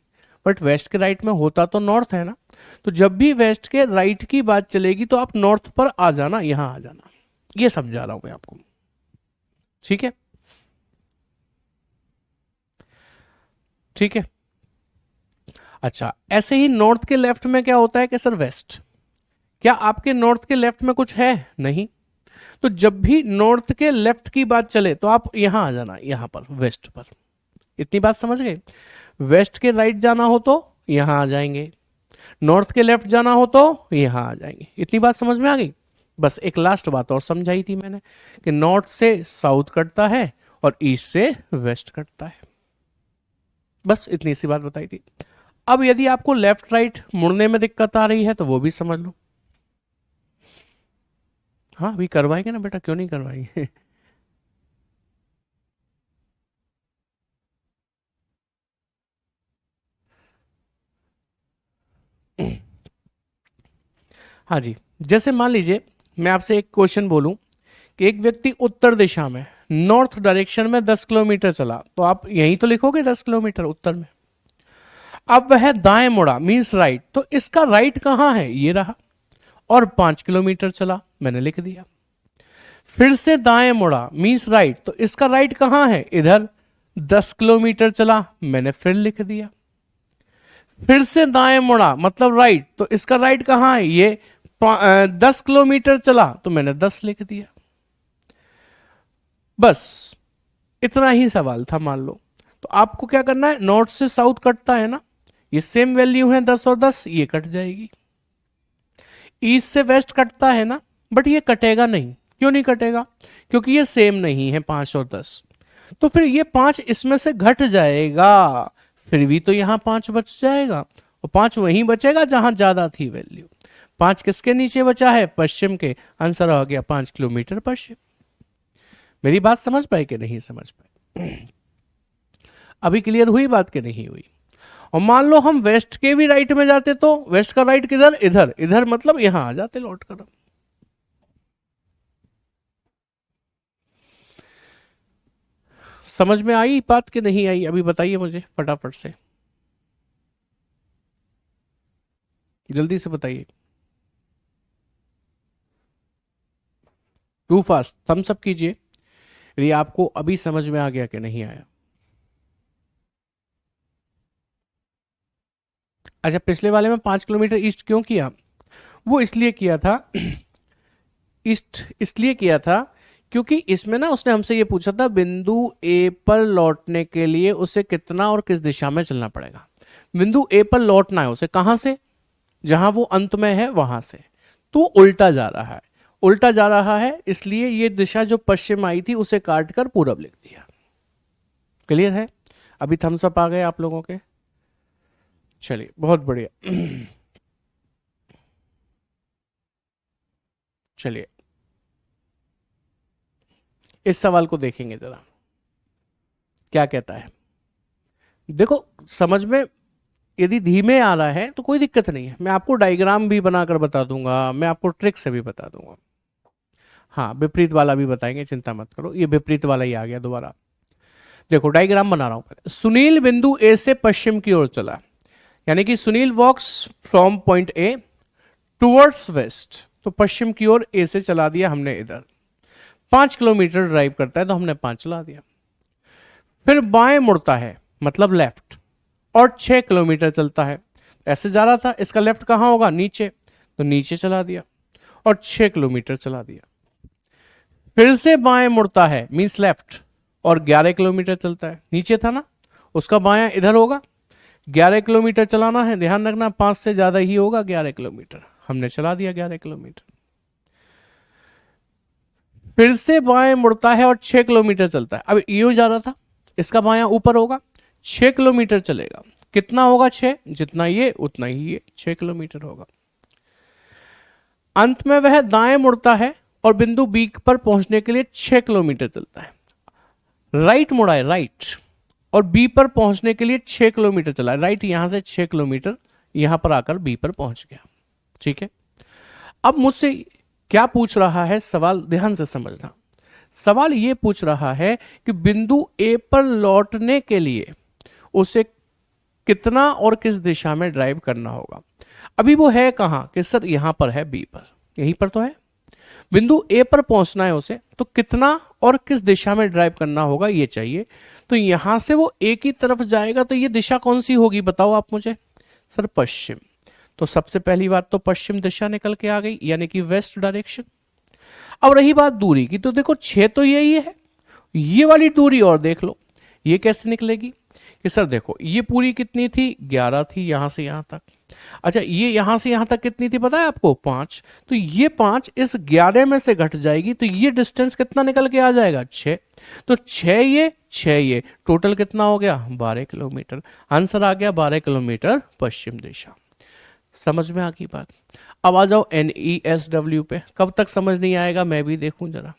बट वेस्ट के राइट में होता तो नॉर्थ है ना। तो जब भी वेस्ट के राइट की बात चलेगी तो आप नॉर्थ पर आ जाना, यहां आ जाना। ये समझा रहा हूं मैं आपको। ठीक है, ठीक है। अच्छा, ऐसे ही नॉर्थ के लेफ्ट में क्या होता है कि सर वेस्ट। क्या आपके नॉर्थ के लेफ्ट में कुछ है? नहीं। तो जब भी नॉर्थ के लेफ्ट की बात चले तो आप यहां आ जाना, यहां पर वेस्ट पर। इतनी बात समझ गए? वेस्ट के राइट जाना हो तो यहां आ जाएंगे, नॉर्थ के लेफ्ट जाना हो तो यहां आ जाएंगे। इतनी बात समझ में आ गई? बस एक लास्ट बात और समझाई थी मैंने कि नॉर्थ से साउथ कटता है और ईस्ट से वेस्ट कटता है। बस इतनी सी बात बताई थी। अब यदि आपको लेफ्ट राइट मुड़ने में दिक्कत आ रही है तो वो भी समझ लो। हाँ, अभी करवाएंगे ना बेटा, क्यों नहीं करवाएंगे। हाँ जी, जैसे मान लीजिए मैं आपसे एक क्वेश्चन बोलूं कि एक व्यक्ति उत्तर दिशा में नॉर्थ डायरेक्शन में 10 किलोमीटर चला, तो आप यहीं तो लिखोगे 10 किलोमीटर उत्तर में। अब वह दाएं मुड़ा मीन्स राइट, तो इसका राइट कहां है, ये रहा, और 5 किलोमीटर चला, मैंने लिख दिया। फिर से दाएं मुड़ा मीन्स राइट, तो इसका राइट कहां है, इधर, 10 किलोमीटर चला, मैंने फिर लिख दिया। फिर से दाएं मुड़ा मतलब राइट, तो इसका राइट कहां है, ये 10 किलोमीटर चला, तो मैंने 10 लिख दिया। बस इतना ही सवाल था, मान लो। तो आपको क्या करना है, नॉर्थ से साउथ कटता है ना, ये सेम वैल्यू है 10 और 10, ये कट जाएगी। ईस्ट से वेस्ट कटता है ना, बट ये कटेगा नहीं। क्यों नहीं कटेगा, क्योंकि ये सेम नहीं है 5 और 10, तो फिर ये 5 इसमें से घट जाएगा, फिर भी तो यहां 5 बच जाएगा, और 5 वहीं बचेगा जहां ज्यादा थी वैल्यू। 5 किसके नीचे बचा है, पश्चिम के, आंसर आ गया 5 किलोमीटर पश्चिम। मेरी बात समझ पाए कि नहीं समझ पाए, अभी क्लियर हुई बात कि नहीं हुई। और मान लो हम वेस्ट के भी राइट में जाते, तो वेस्ट का राइट किधर, इधर, इधर मतलब यहां आ जाते लौट कर। समझ में आई बात कि नहीं आई, अभी बताइए मुझे फटाफट से, जल्दी से बताइए, टू फास्ट, थम्स अप कीजिए यदि आपको अभी समझ में आ गया कि नहीं आया। अच्छा, पिछले वाले में 5 किलोमीटर ईस्ट क्यों किया, वो इसलिए किया था, ईस्ट इसलिए किया था क्योंकि इसमें ना उसने हमसे ये पूछा था बिंदु ए पर लौटने के लिए उसे कितना और किस दिशा में चलना पड़ेगा। बिंदु ए पर लौटना है उसे, कहां से, जहां वो अंत में है वहां से, तो उल्टा जा रहा है, उल्टा जा रहा है, इसलिए ये दिशा जो पश्चिम आई थी उसे काट कर पूरब लिख दिया। क्लियर है, अभी थम्स अप आ गए आप लोगों के, चलिए बहुत बढ़िया। चलिए इस सवाल को देखेंगे जरा, क्या कहता है। देखो समझ में यदि धीमे आ रहा है तो कोई दिक्कत नहीं है, मैं आपको डायग्राम भी बनाकर बता दूंगा, मैं आपको ट्रिक से भी बता दूंगा। हाँ, विपरीत वाला भी बताएंगे, चिंता मत करो, ये विपरीत वाला ही आ गया दोबारा। देखो डायग्राम बना रहा हूं। सुनील बिंदु ए से पश्चिम की ओर चला, यानी कि Sunil walks from point A towards west, तो पश्चिम की ओर ए से चला दिया हमने इधर। 5 किलोमीटर ड्राइव करता है तो हमने 5 चला दिया। फिर बाएं मुड़ता है मतलब लेफ्ट, और 6 किलोमीटर चलता है, ऐसे जा रहा था, इसका लेफ्ट कहां होगा, नीचे, तो नीचे चला दिया और 6 किलोमीटर चला दिया। फिर से बाएं मुड़ता है मींस लेफ्ट, और 11 किलोमीटर चलता है, नीचे था ना, उसका बायां इधर होगा, 11 किलोमीटर चलाना है, ध्यान रखना 5 से ज्यादा ही होगा 11 किलोमीटर, हमने चला दिया 11 किलोमीटर। फिर से बाएं मुड़ता है और 6 किलोमीटर चलता है, अब यूं जा रहा था, इसका बायां ऊपर होगा, 6 किलोमीटर चलेगा, कितना होगा 6, जितना ये उतना ही ये 6 किलोमीटर होगा। अंत में वह दाएं मुड़ता है और बिंदु बी पर पहुंचने के लिए 6 किलोमीटर चलता है, राइट मुड़ा है राइट, और बी पर पहुंचने के लिए 6 किलोमीटर चला है, राइट, यहां से 6 किलोमीटर यहां पर आकर बी पर पहुंच गया। ठीक है, अब मुझसे क्या पूछ रहा है सवाल, ध्यान से समझना। सवाल ये पूछ रहा है कि बिंदु ए पर लौटने के लिए उसे कितना और किस दिशा में ड्राइव करना होगा। अभी वो है कहां, कि सर यहां पर है, बी पर, यहीं पर तो है, बिंदु ए पर पहुंचना है उसे, तो कितना और किस दिशा में ड्राइव करना होगा ये चाहिए। तो यहां से वो ए की तरफ जाएगा, तो ये दिशा कौन सी होगी बताओ आप मुझे, सर पश्चिम। तो सबसे पहली बात तो पश्चिम दिशा निकल के आ गई, यानी कि वेस्ट डायरेक्शन। अब रही बात दूरी की, तो देखो 6 तो यही है, ये वाली दूरी और देख लो, ये कैसे निकलेगी, कि सर देखो ये पूरी कितनी थी, 11 थी यहां से यहां तक। अच्छा, ये यहां से यहां तक कितनी थी पता है आपको, 5, तो ये 5 इस 11 में से घट जाएगी, तो ये डिस्टेंस कितना निकल के आ जाएगा, 6, तो 6 ये टोटल कितना हो गया, 12 किलोमीटर। आंसर आ गया 12 किलोमीटर पश्चिम दिशा। समझ में आ गई बात। अब आ जाओ NESW पे, कब तक समझ नहीं आएगा मैं भी देखूं जरा।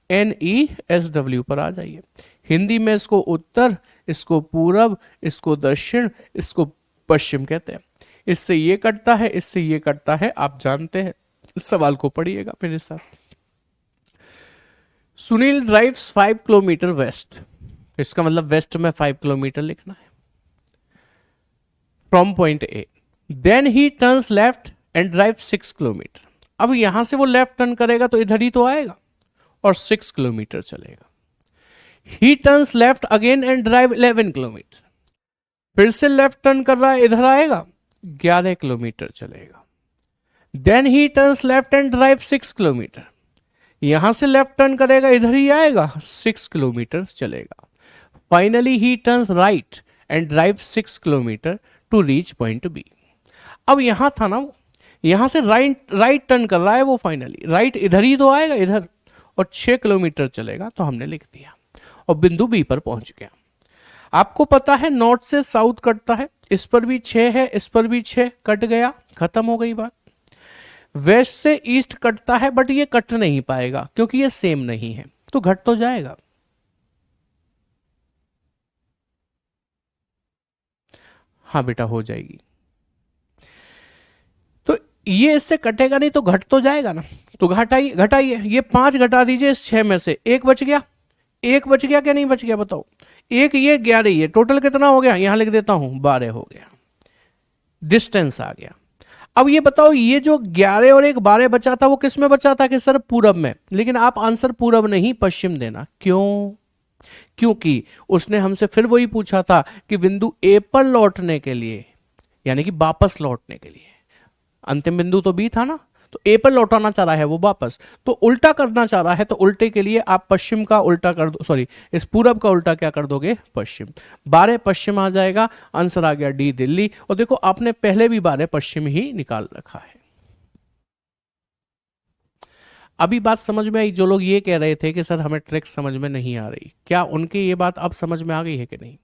NESW पर आ जाइए, हिंदी में इसको उत्तर, इसको पूरब, इसको दक्षिण, इसको पश्चिम कहते हैं। इससे ये कटता है, इससे ये कटता है, आप जानते हैं सवाल को पढ़िएगा मेरे साथ। सुनील ड्राइव्स 5 किलोमीटर वेस्ट, इसका मतलब वेस्ट में 5 किलोमीटर लिखना है, from point A. Then he turns left and drive 6 kilometre. अब यहां से वो लेफ्ट टर्न करेगा तो इधर ही तो आएगा और 6 किलोमीटर चलेगा। ही turns left again and drive 11 kilometre. फिर से लेफ्ट टर्न कर रहा है, इधर आएगा, 11 किलोमीटर चलेगा। Then he turns left and drive 6 kilometre. यहां से लेफ्ट टर्न करेगा, इधर ही आएगा, 6 किलोमीटर चलेगा। Finally he turns right and drive 6 kilometre to reach point B. अब यहां था ना, यहां से राइट टर्न कर रहा है वो, फाइनली राइट इधर ही तो आएगा, इधर, और 6 किलोमीटर चलेगा, तो हमने लिख दिया और बिंदु बी पर पहुंच गया। आपको पता है नॉर्थ से साउथ कटता है, इस पर भी 6 है, इस पर भी 6, कट गया, खत्म हो गई बात। वेस्ट से ईस्ट कटता है, बट ये कट नहीं पाएगा क्योंकि ये सेम नहीं है, तो घट तो जाएगा। हाँ बेटा हो जाएगी। तो ये इससे कटेगा नहीं तो घट तो जाएगा ना, तो घटाइए घटाइए, ये 5 घटा दीजिए इस 6 में से, एक बच गया, एक बच गया क्या नहीं बच गया बताओ? एक ये 11, ये टोटल कितना हो गया, यहां लिख देता हूं 12 हो गया, डिस्टेंस आ गया। अब ये बताओ, ये जो 11 और एक 12 बचा था वो किस में बचा था कि सर पूरब में, लेकिन आप आंसर पूरब नहीं पश्चिम देना, क्यों? क्योंकि उसने हमसे फिर वही पूछा था कि बिंदु ए पर लौटने के लिए, यानी कि वापस लौटने के लिए, अंतिम बिंदु तो बी था ना, तो ए पर लौटाना चाह रहा है वो वापस, तो उल्टा करना चाह रहा है, तो उल्टे के लिए आप पश्चिम का उल्टा कर दो, सॉरी इस पूरब का उल्टा क्या कर दोगे, पश्चिम। 12 पश्चिम आ जाएगा, आंसर आ गया डी दिल्ली। और देखो आपने पहले भी 12 पश्चिम ही निकाल रखा है। अभी बात समझ में आई? जो लोग ये कह रहे थे कि सर हमें ट्रिक समझ में नहीं आ रही, क्या उनकी ये बात अब समझ में आ गई है कि नहीं?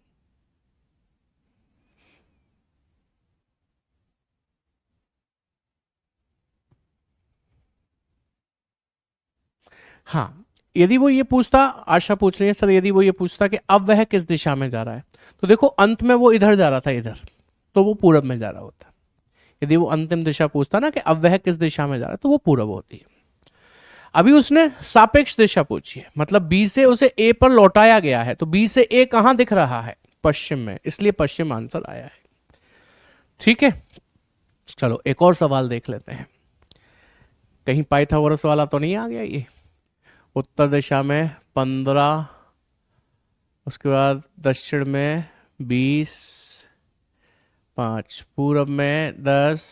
हाँ, यदि वो ये पूछता, आशा पूछ रही है सर, यदि वो ये पूछता कि अब वह किस दिशा में जा रहा है, तो देखो अंत में वो इधर जा रहा था, इधर, तो वो पूरब में जा रहा होता। यदि वो अंतिम दिशा पूछता ना कि अब वह किस दिशा में जा रहा है, तो वो पूरब होती है। अभी उसने सापेक्ष दिशा पूछी है, मतलब बी से उसे ए पर लौटाया गया है, तो बी से ए कहां दिख रहा है, पश्चिम में, इसलिए पश्चिम आंसर आया है। ठीक है, चलो एक और सवाल देख लेते हैं। कहीं पाइथागोरस वाला तो नहीं आ गया ये? उत्तर दिशा में 15, उसके बाद दक्षिण में 20, 5, पूरब में 10,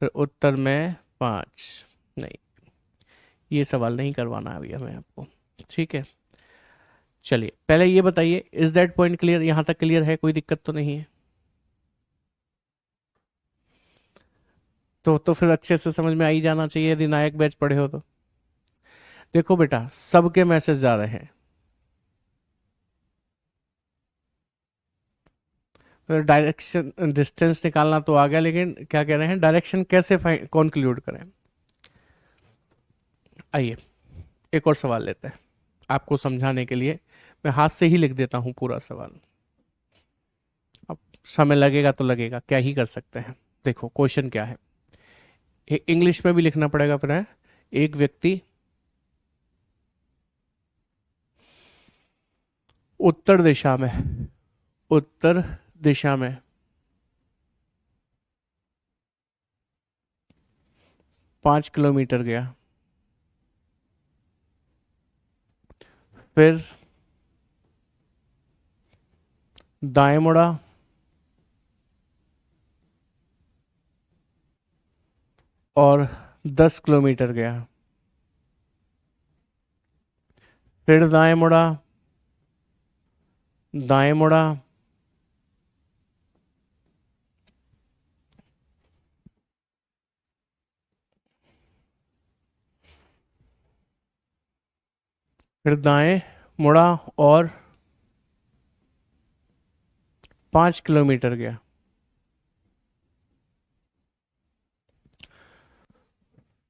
फिर उत्तर में 5। नहीं, ये सवाल नहीं करवाना अभी हमें आपको। ठीक है, चलिए पहले ये बताइए, इज दैट पॉइंट क्लियर? यहां तक क्लियर है, कोई दिक्कत तो नहीं है? तो फिर अच्छे से समझ में आ ही जाना चाहिए यदि नायक बैच पढ़े हो तो। देखो बेटा, सबके मैसेज जा रहे हैं, डायरेक्शन डिस्टेंस निकालना तो आ गया, लेकिन क्या कह रहे हैं, डायरेक्शन कैसे कंक्लूड करें? आइए एक और सवाल लेते हैं, आपको समझाने के लिए मैं हाथ से ही लिख देता हूं पूरा सवाल। अब समय लगेगा तो लगेगा, क्या ही कर सकते हैं। देखो क्वेश्चन क्या है, इंग्लिश में भी लिखना पड़ेगा फिर है। एक व्यक्ति उत्तर दिशा में, उत्तर दिशा में 5 किलोमीटर गया, फिर दाएं मुड़ा, और 10 किलोमीटर गया, फिर दाएं मुड़ा, दाएं मुड़ा, फिर दाएं मुड़ा और 5 किलोमीटर गया,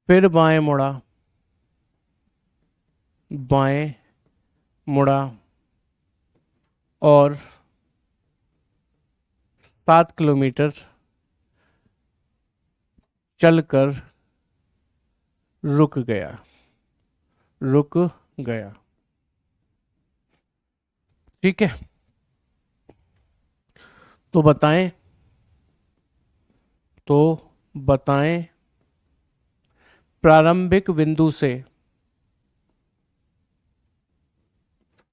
फिर बाएं मुड़ा, बाएं मुड़ा और 7 किलोमीटर चलकर रुक गया, रुक गया। ठीक है, तो बताएं, तो बताएं प्रारंभिक बिंदु से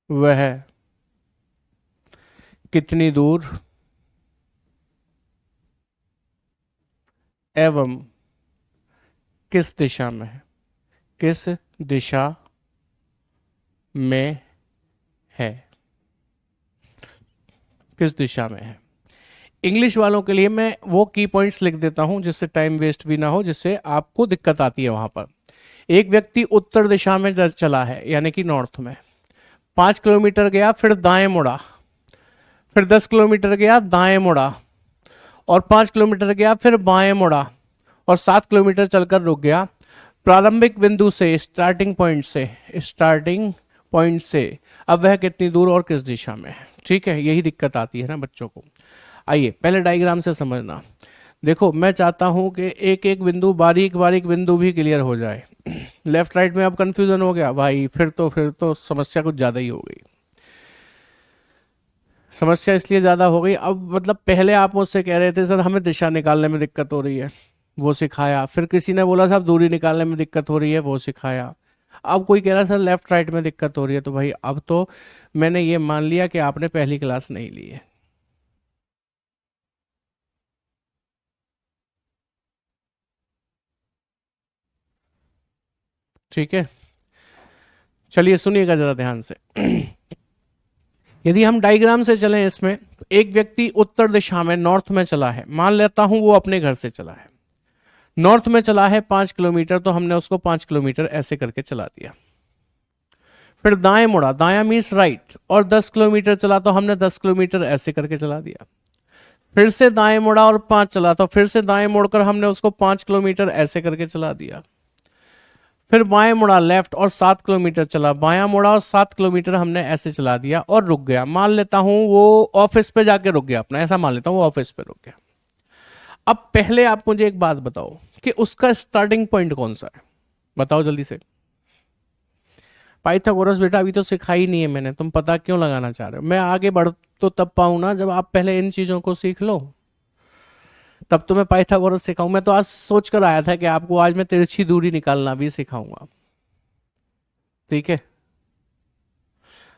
वह कितनी दूर एवं किस दिशा में है, किस दिशा में है, किस दिशा में है। इंग्लिश वालों के लिए मैं वो की पॉइंट्स लिख देता हूं जिससे टाइम वेस्ट भी ना हो, जिससे आपको दिक्कत आती है वहां पर। एक व्यक्ति उत्तर दिशा में चला है, यानी कि नॉर्थ में, 5 किलोमीटर गया, फिर दाएं मुड़ा, फिर 10 किलोमीटर गया, दाएं मुड़ा, और 5 किलोमीटर गया, फिर बाएं मुड़ा, और 7 किलोमीटर चलकर रुक गया। प्रारंभिक बिंदु से, स्टार्टिंग पॉइंट से, स्टार्टिंग पॉइंट से अब वह कितनी दूर और किस दिशा में है। ठीक है, यही दिक्कत आती है ना बच्चों को। आइए पहले डायग्राम से समझना। देखो, मैं चाहता हूं कि एक एक बिंदु, बारीक बारीक बिंदु भी क्लियर हो जाए। लेफ्ट राइट में अब कंफ्यूजन हो गया भाई, फिर तो समस्या कुछ ज़्यादा ही हो गई। समस्या इसलिए ज़्यादा हो गई, अब मतलब पहले आप मुझसे कह रहे थे सर हमें दिशा निकालने में दिक्कत हो रही है, वो सिखाया। फिर किसी ने बोला साहब दूरी निकालने में दिक्कत हो रही है, वो सिखाया। अब कोई कह रहा है सर लेफ्ट राइट में दिक्कत हो रही है। तो भाई अब तो मैंने ये मान लिया कि आपने पहली क्लास नहीं ली है। ठीक है, चलिए सुनिएगा जरा ध्यान से। यदि हम डायग्राम से चलें इसमें, तो एक व्यक्ति उत्तर दिशा में, नॉर्थ में चला है, मान लेता हूं वो अपने घर से चला है, नॉर्थ में चला है 5 किलोमीटर, तो हमने उसको 5 किलोमीटर ऐसे करके चला दिया। फिर दाएं मुड़ा, दाया मीन्स राइट, और 10 किलोमीटर चला तो हमने 10 किलोमीटर ऐसे करके चला दिया। फिर से दाएं मुड़ा और 5 चला, तो फिर से दाएं मुड़कर हमने उसको 5 किलोमीटर ऐसे करके चला दिया। फिर बाएं मुड़ा लेफ्ट और 7 किलोमीटर चला, बायां मुड़ा और 7 किलोमीटर हमने ऐसे चला दिया और रुक गया। मान लेता हूं वो ऑफिस पे जाके रुक गया अपना, ऐसा मान लेता हूं वो ऑफिस पे रुक गया। अब पहले आप मुझे एक बात बताओ कि उसका स्टार्टिंग पॉइंट कौन सा है, बताओ जल्दी से। पाइथागोरस बेटा अभी तो सिखाई नहीं है मैंने, तुम पता क्यों लगाना चाह रहे हो। मैं आगे बढ़ तो तब पाऊं ना जब आप पहले इन चीजों को सीख लो, तब तो मैं पाइथागोरस सिखाऊं। मैं तो आज सोच कर आया था कि आपको आज मैं तिरछी दूरी निकालना भी सिखाऊंगा। ठीक है,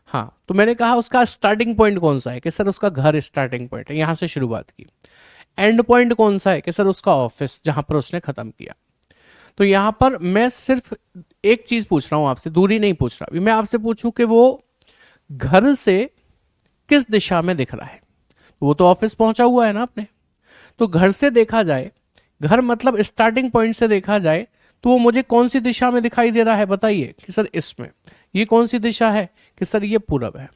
हाँ, तो मैंने कहा उसका स्टार्टिंग पॉइंट कौन सा है, कि सर उसका घर स्टार्टिंग पॉइंट है, यहां से शुरुआत की। एंड पॉइंट कौन सा है, कि सर उसका ऑफिस, जहां पर उसने खत्म किया। तो यहां पर मैं सिर्फ एक चीज पूछ रहा हूं आपसे, दूरी नहीं पूछ रहा। मैं आपसे पूछूं कि वो घर से किस दिशा में दिख रहा है। वो तो ऑफिस पहुंचा हुआ है ना अपने, तो घर से देखा जाए, घर मतलब स्टार्टिंग पॉइंट से देखा जाए, तो वो मुझे कौन सी दिशा में दिखाई दे रहा है बताइए। कि सर इसमें, ये कौन सी दिशा है, कि सर ये पूरब है।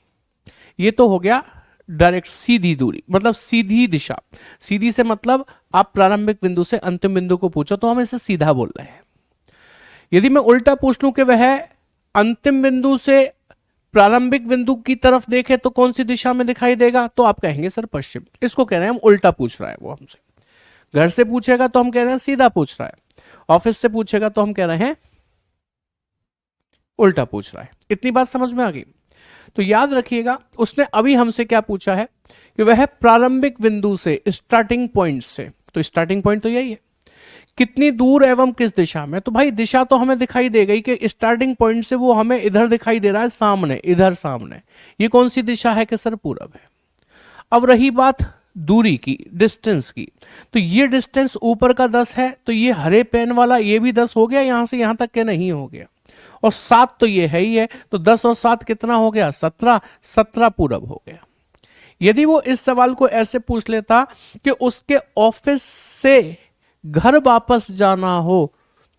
ये तो हो गया डायरेक्ट सीधी दूरी, मतलब सीधी दिशा। सीधी से मतलब आप प्रारंभिक बिंदु से अंतिम बिंदु को पूछो तो हम इसे सीधा बोल रहे हैं। यदि मैं उल्टा पूछ लूं कि वह अंतिम बिंदु से प्रारंभिक बिंदु की तरफ देखे तो कौन सी दिशा में दिखाई देगा, तो आप कहेंगे सर पश्चिम। इसको कह रहे हैं हम उल्टा पूछ रहा है वो हमसे। घर से पूछेगा तो हम कह रहे हैं सीधा पूछ रहा है, ऑफिस से पूछेगा तो हम कह रहे हैं उल्टा पूछ रहा है। इतनी बात समझ में आ गई। तो याद रखिएगा उसने अभी हमसे क्या पूछा है, कि वह प्रारंभिक बिंदु से, स्टार्टिंग पॉइंट से, तो स्टार्टिंग पॉइंट तो यही है, कितनी दूर एवं किस दिशा में। तो भाई दिशा तो हमें दिखाई दे गई कि स्टार्टिंग पॉइंट से वो हमें इधर दिखाई दे रहा है, सामने, इधर सामने। ये कौन सी दिशा है, कि सर पूरब है। अब रही बात दूरी की, डिस्टेंस की, तो ये डिस्टेंस ऊपर का 10 है, तो ये हरे पेन वाला ये भी 10 हो गया, यहां से यहां तक के नहीं हो गया, और 7 तो ये है ही है, तो 10 और 7 कितना हो गया, 17। 17 पूरब हो गया। यदि वो इस सवाल को ऐसे पूछ लेता कि उसके ऑफिस से घर वापस जाना हो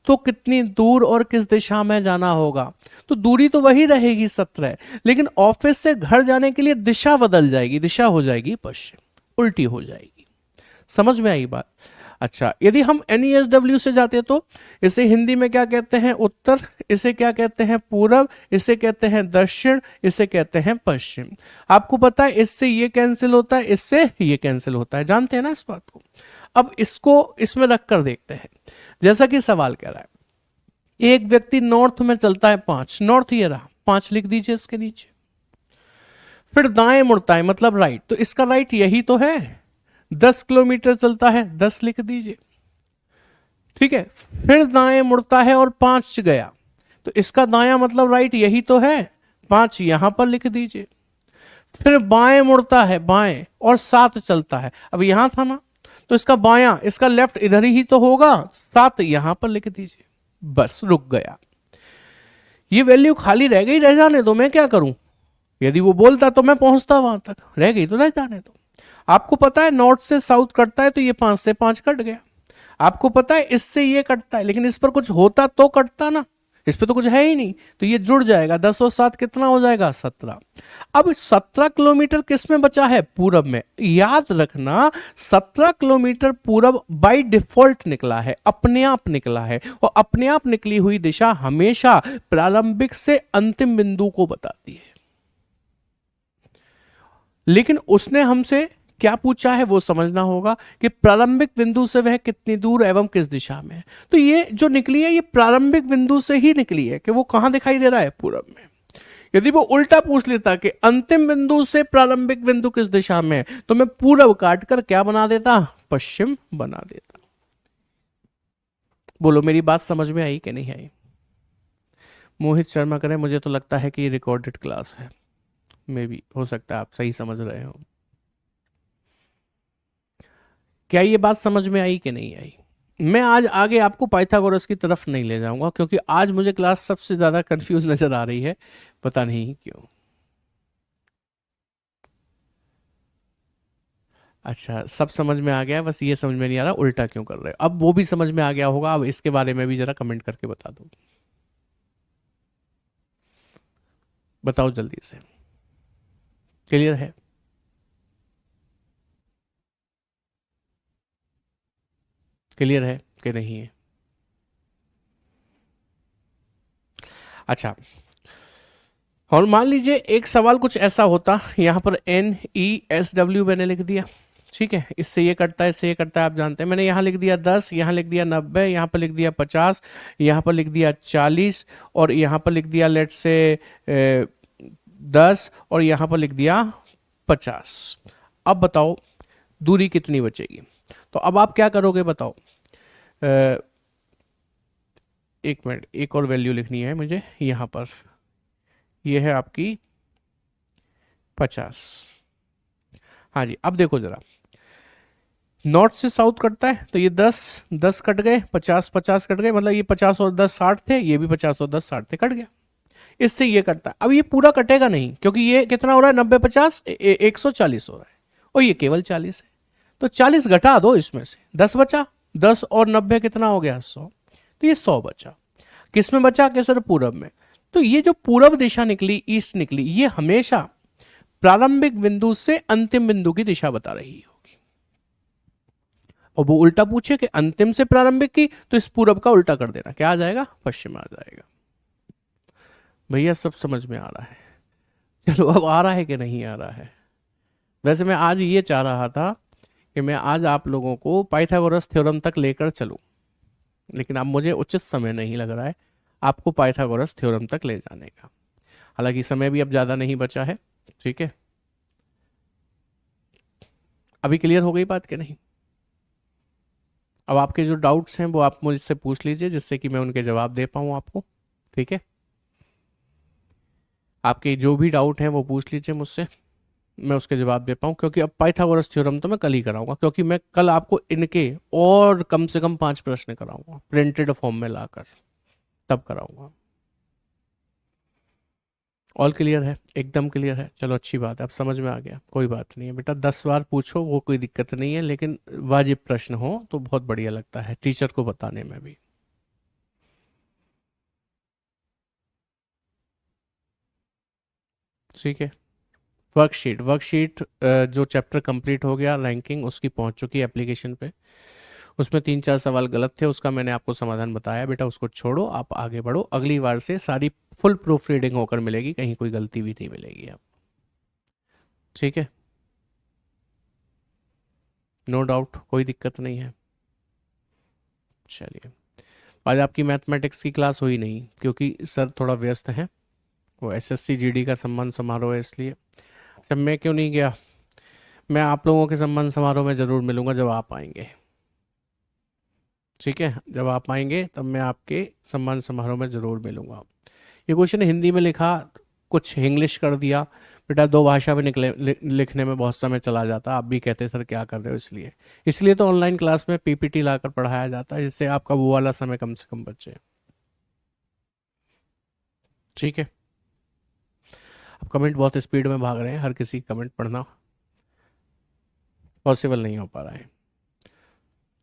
तो कितनी दूर और किस दिशा में जाना होगा, तो दूरी तो वही रहेगी 17, लेकिन ऑफिस से घर जाने के लिए दिशा बदल जाएगी, दिशा हो जाएगी पश्चिम, उल्टी हो जाएगी। समझ में आई बात। अच्छा, यदि हम NESW से जाते तो इसे हिंदी में क्या कहते हैं, उत्तर, इसे क्या कहते हैं पूरब, इसे कहते हैं दक्षिण, इसे कहते हैं पश्चिम। आपको पता है इससे ये कैंसिल होता है, इससे ये कैंसिल होता है, जानते हैं ना इस बात को। अब इसको इसमें रख कर देखते हैं। जैसा कि सवाल कह रहा है एक व्यक्ति नॉर्थ में चलता है 5, नॉर्थ ये रहा 5 लिख दीजिए इसके नीचे। फिर दाएं मुड़ता है मतलब राइट, तो इसका राइट यही तो है, 10 किलोमीटर चलता है 10 लिख दीजिए। ठीक है, फिर दाएं मुड़ता है और 5 गया, तो इसका दाया मतलब राइट यही तो है, 5 यहां पर लिख दीजिए। फिर बाएं मुड़ता है बाएं और 7 चलता है, अब यहां था ना, तो इसका बायां इसका लेफ्ट इधर ही तो होगा, 7 यहां पर लिख दीजिए। बस रुक गया, ये वैल्यू खाली रह गई, रह जाने दो, मैं क्या करूं, यदि वो बोलता तो मैं पहुंचता वहां तक, रह गई तो रह जाने दो। आपको पता है नॉर्थ से साउथ कटता है तो ये 5 से 5 कट गया, आपको पता है इससे ये कटता है, लेकिन इस पर कुछ होता तो कटता ना, इस पे तो कुछ है ही नहीं, तो ये जुड़ जाएगा, 10 और 7 कितना हो जाएगा 17। अब 17 किलोमीटर किस में बचा है, पूरब में। याद रखना 17 किलोमीटर पूरब बाय डिफॉल्ट निकला है, अपने आप निकला है, और अपने आप निकली हुई दिशा हमेशा प्रारंभिक से अंतिम बिंदु को बताती है। लेकिन उसने हमसे क्या पूछा है वो समझना होगा कि प्रारंभिक बिंदु से वह कितनी दूर एवं किस दिशा में है। तो ये जो निकली है ये प्रारंभिक बिंदु से ही निकली है कि वो कहां दिखाई दे रहा है, पूरब में। यदि वो उल्टा पूछ लेता कि अंतिम बिंदु से प्रारंभिक बिंदु किस दिशा में है, तो मैं पूरब काटकर क्या बना देता, पश्चिम बना देता। बोलो मेरी बात समझ में आई कि नहीं आई। मोहित शर्मा करें, मुझे तो लगता है कि ये रिकॉर्डेड क्लास है, मे भी हो सकता है आप सही समझ रहे हो। क्या ये बात समझ में आई कि नहीं आई। मैं आज आगे आपको पाइथागोरस की तरफ नहीं ले जाऊंगा, क्योंकि आज मुझे क्लास सबसे ज्यादा कंफ्यूज नजर आ रही है, पता नहीं क्यों। अच्छा, सब समझ में आ गया है, बस ये समझ में नहीं आ रहा उल्टा क्यों कर रहे हो। अब वो भी समझ में आ गया होगा, अब इसके बारे में भी जरा कमेंट करके बता दो, बताओ जल्दी से। क्लियर है, क्लियर है कि नहीं है। अच्छा, और मान लीजिए एक सवाल कुछ ऐसा होता, यहां पर NESW मैंने लिख दिया, ठीक है, इससे ये कटता है, इससे ये कटता है, आप जानते हैं। मैंने यहाँ लिख दिया 10, यहाँ लिख दिया 90, यहाँ पर लिख दिया 50, यहाँ पर लिख दिया 40, और यहाँ पर लिख दिया लेट से 10, और यहाँ पर लिख दिया 50। अब बताओ दूरी कितनी बचेगी। तो अब आप क्या करोगे बताओ। अ, एक मिनट, एक और वैल्यू लिखनी है मुझे यहाँ पर, ये है आपकी 50। हाँ जी, अब देखो जरा, नॉर्थ से साउथ कटता है तो ये 10 10 कट गए, 50 50 कट गए, मतलब ये 50 और 10 60 थे, ये भी 50 और 10 60 थे, कट गया। इससे ये कटता है, अब ये पूरा कटेगा नहीं, क्योंकि ये कितना हो रहा है, 90 50 140 हो रहा है, और ये केवल 40 है, तो 40 घटा दो इसमें से, 10 बचा, 10 और 90 कितना हो गया 100, तो ये 100 बचा। किस में बचा कि सर, पूरब में। तो ये जो पूरब दिशा निकली, ईस्ट निकली, ये हमेशा प्रारंभिक बिंदु से अंतिम बिंदु की दिशा बता रही होगी। और वो उल्टा पूछे कि अंतिम से प्रारंभिक की, तो इस पूरब का उल्टा कर देना, क्या आ जाएगा, पश्चिम आ जाएगा। भैया सब समझ में आ रहा है। चलो अब आ रहा है कि नहीं आ रहा है। वैसे मैं आज ये चाह रहा था कि मैं आज आप लोगों को पाइथागोरस थ्योरम तक लेकर चलूं, लेकिन अब मुझे उचित समय नहीं लग रहा है आपको पाइथागोरस थ्योरम तक ले जाने का। हालांकि समय भी अब ज़्यादा नहीं बचा है, ठीक है। अभी क्लियर हो गई बात कि नहीं। अब आपके जो डाउट्स हैं वो आप मुझसे पूछ लीजिए, जिससे कि मैं उनके जवाब दे पाऊँ आपको, ठीक है। आपके जो भी डाउट हैं वो पूछ लीजिए मुझसे, मैं उसके जवाब दे पाऊँ, क्योंकि अब पाइथागोरस थ्योरम तो मैं कल ही कराऊंगा, क्योंकि मैं कल आपको इनके और कम से कम 5 प्रश्न कराऊंगा प्रिंटेड फॉर्म में लाकर, तब कराऊंगा। ऑल क्लियर है, एकदम क्लियर है। चलो अच्छी बात है, अब समझ में आ गया, कोई बात नहीं है बेटा, 10 बार पूछो वो कोई दिक्कत नहीं है, लेकिन वाजिब प्रश्न हो तो बहुत बढ़िया लगता है टीचर को बताने में भी। ठीक है, वर्कशीट वर्कशीट जो चैप्टर कंप्लीट हो गया, रैंकिंग उसकी पहुंच चुकी है एप्लीकेशन पे। उसमें 3 4 सवाल गलत थे, उसका मैंने आपको समाधान बताया, बेटा उसको छोड़ो, आप आगे बढ़ो, अगली बार से सारी फुल प्रूफ रीडिंग होकर मिलेगी, कहीं कोई गलती भी नहीं मिलेगी आप, ठीक है। नो डाउट, कोई दिक्कत नहीं है। चलिए, आज आपकी मैथमेटिक्स की क्लास हुई नहीं क्योंकि सर थोड़ा व्यस्त हैं, वो एसएससी जीडी का सम्मान समारोह है इसलिए। जब मैं क्यों नहीं गया, मैं आप लोगों के सम्मान समारोह में ज़रूर मिलूंगा जब आप आएंगे। ठीक है, जब आप आएंगे तब मैं आपके सम्मान समारोह में ज़रूर मिलूंगा। ये क्वेश्चन हिंदी में लिखा, कुछ इंग्लिश कर दिया। बेटा दो भाषा में निकले लिखने में बहुत समय चला जाता। आप भी कहते सर क्या कर रहे हो, इसलिए इसलिए तो ऑनलाइन क्लास में पीपीटी लाकर पढ़ाया जाता है, जिससे आपका वो वाला समय कम से कम बचे। ठीक है, अब कमेंट बहुत स्पीड में भाग रहे हैं, हर किसी कमेंट पढ़ना पॉसिबल नहीं हो पा रहा है।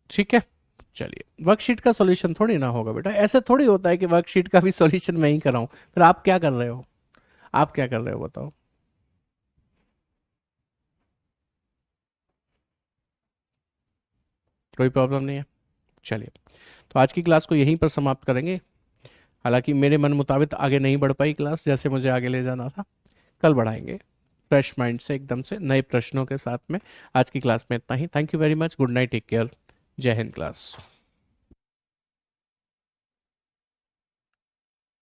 ठीक है, चलिए, वर्कशीट का सॉल्यूशन थोड़ी ना होगा बेटा, ऐसे थोड़ी होता है कि वर्कशीट का भी सॉल्यूशन मैं ही कर रहा हूँ। फिर आप क्या कर रहे हो, आप क्या कर रहे हो बताओ। कोई प्रॉब्लम नहीं है, चलिए। तो आज की क्लास को यहीं पर समाप्त करेंगे। हालांकि मेरे मन मुताबिक आगे नहीं बढ़ पाई क्लास, जैसे मुझे आगे ले जाना था। कल बढ़ाएंगे फ्रेश माइंड से, एकदम से नए प्रश्नों के साथ में। आज की क्लास में इतना ही। Thank you very much, good night, take care, जय हिंद क्लास।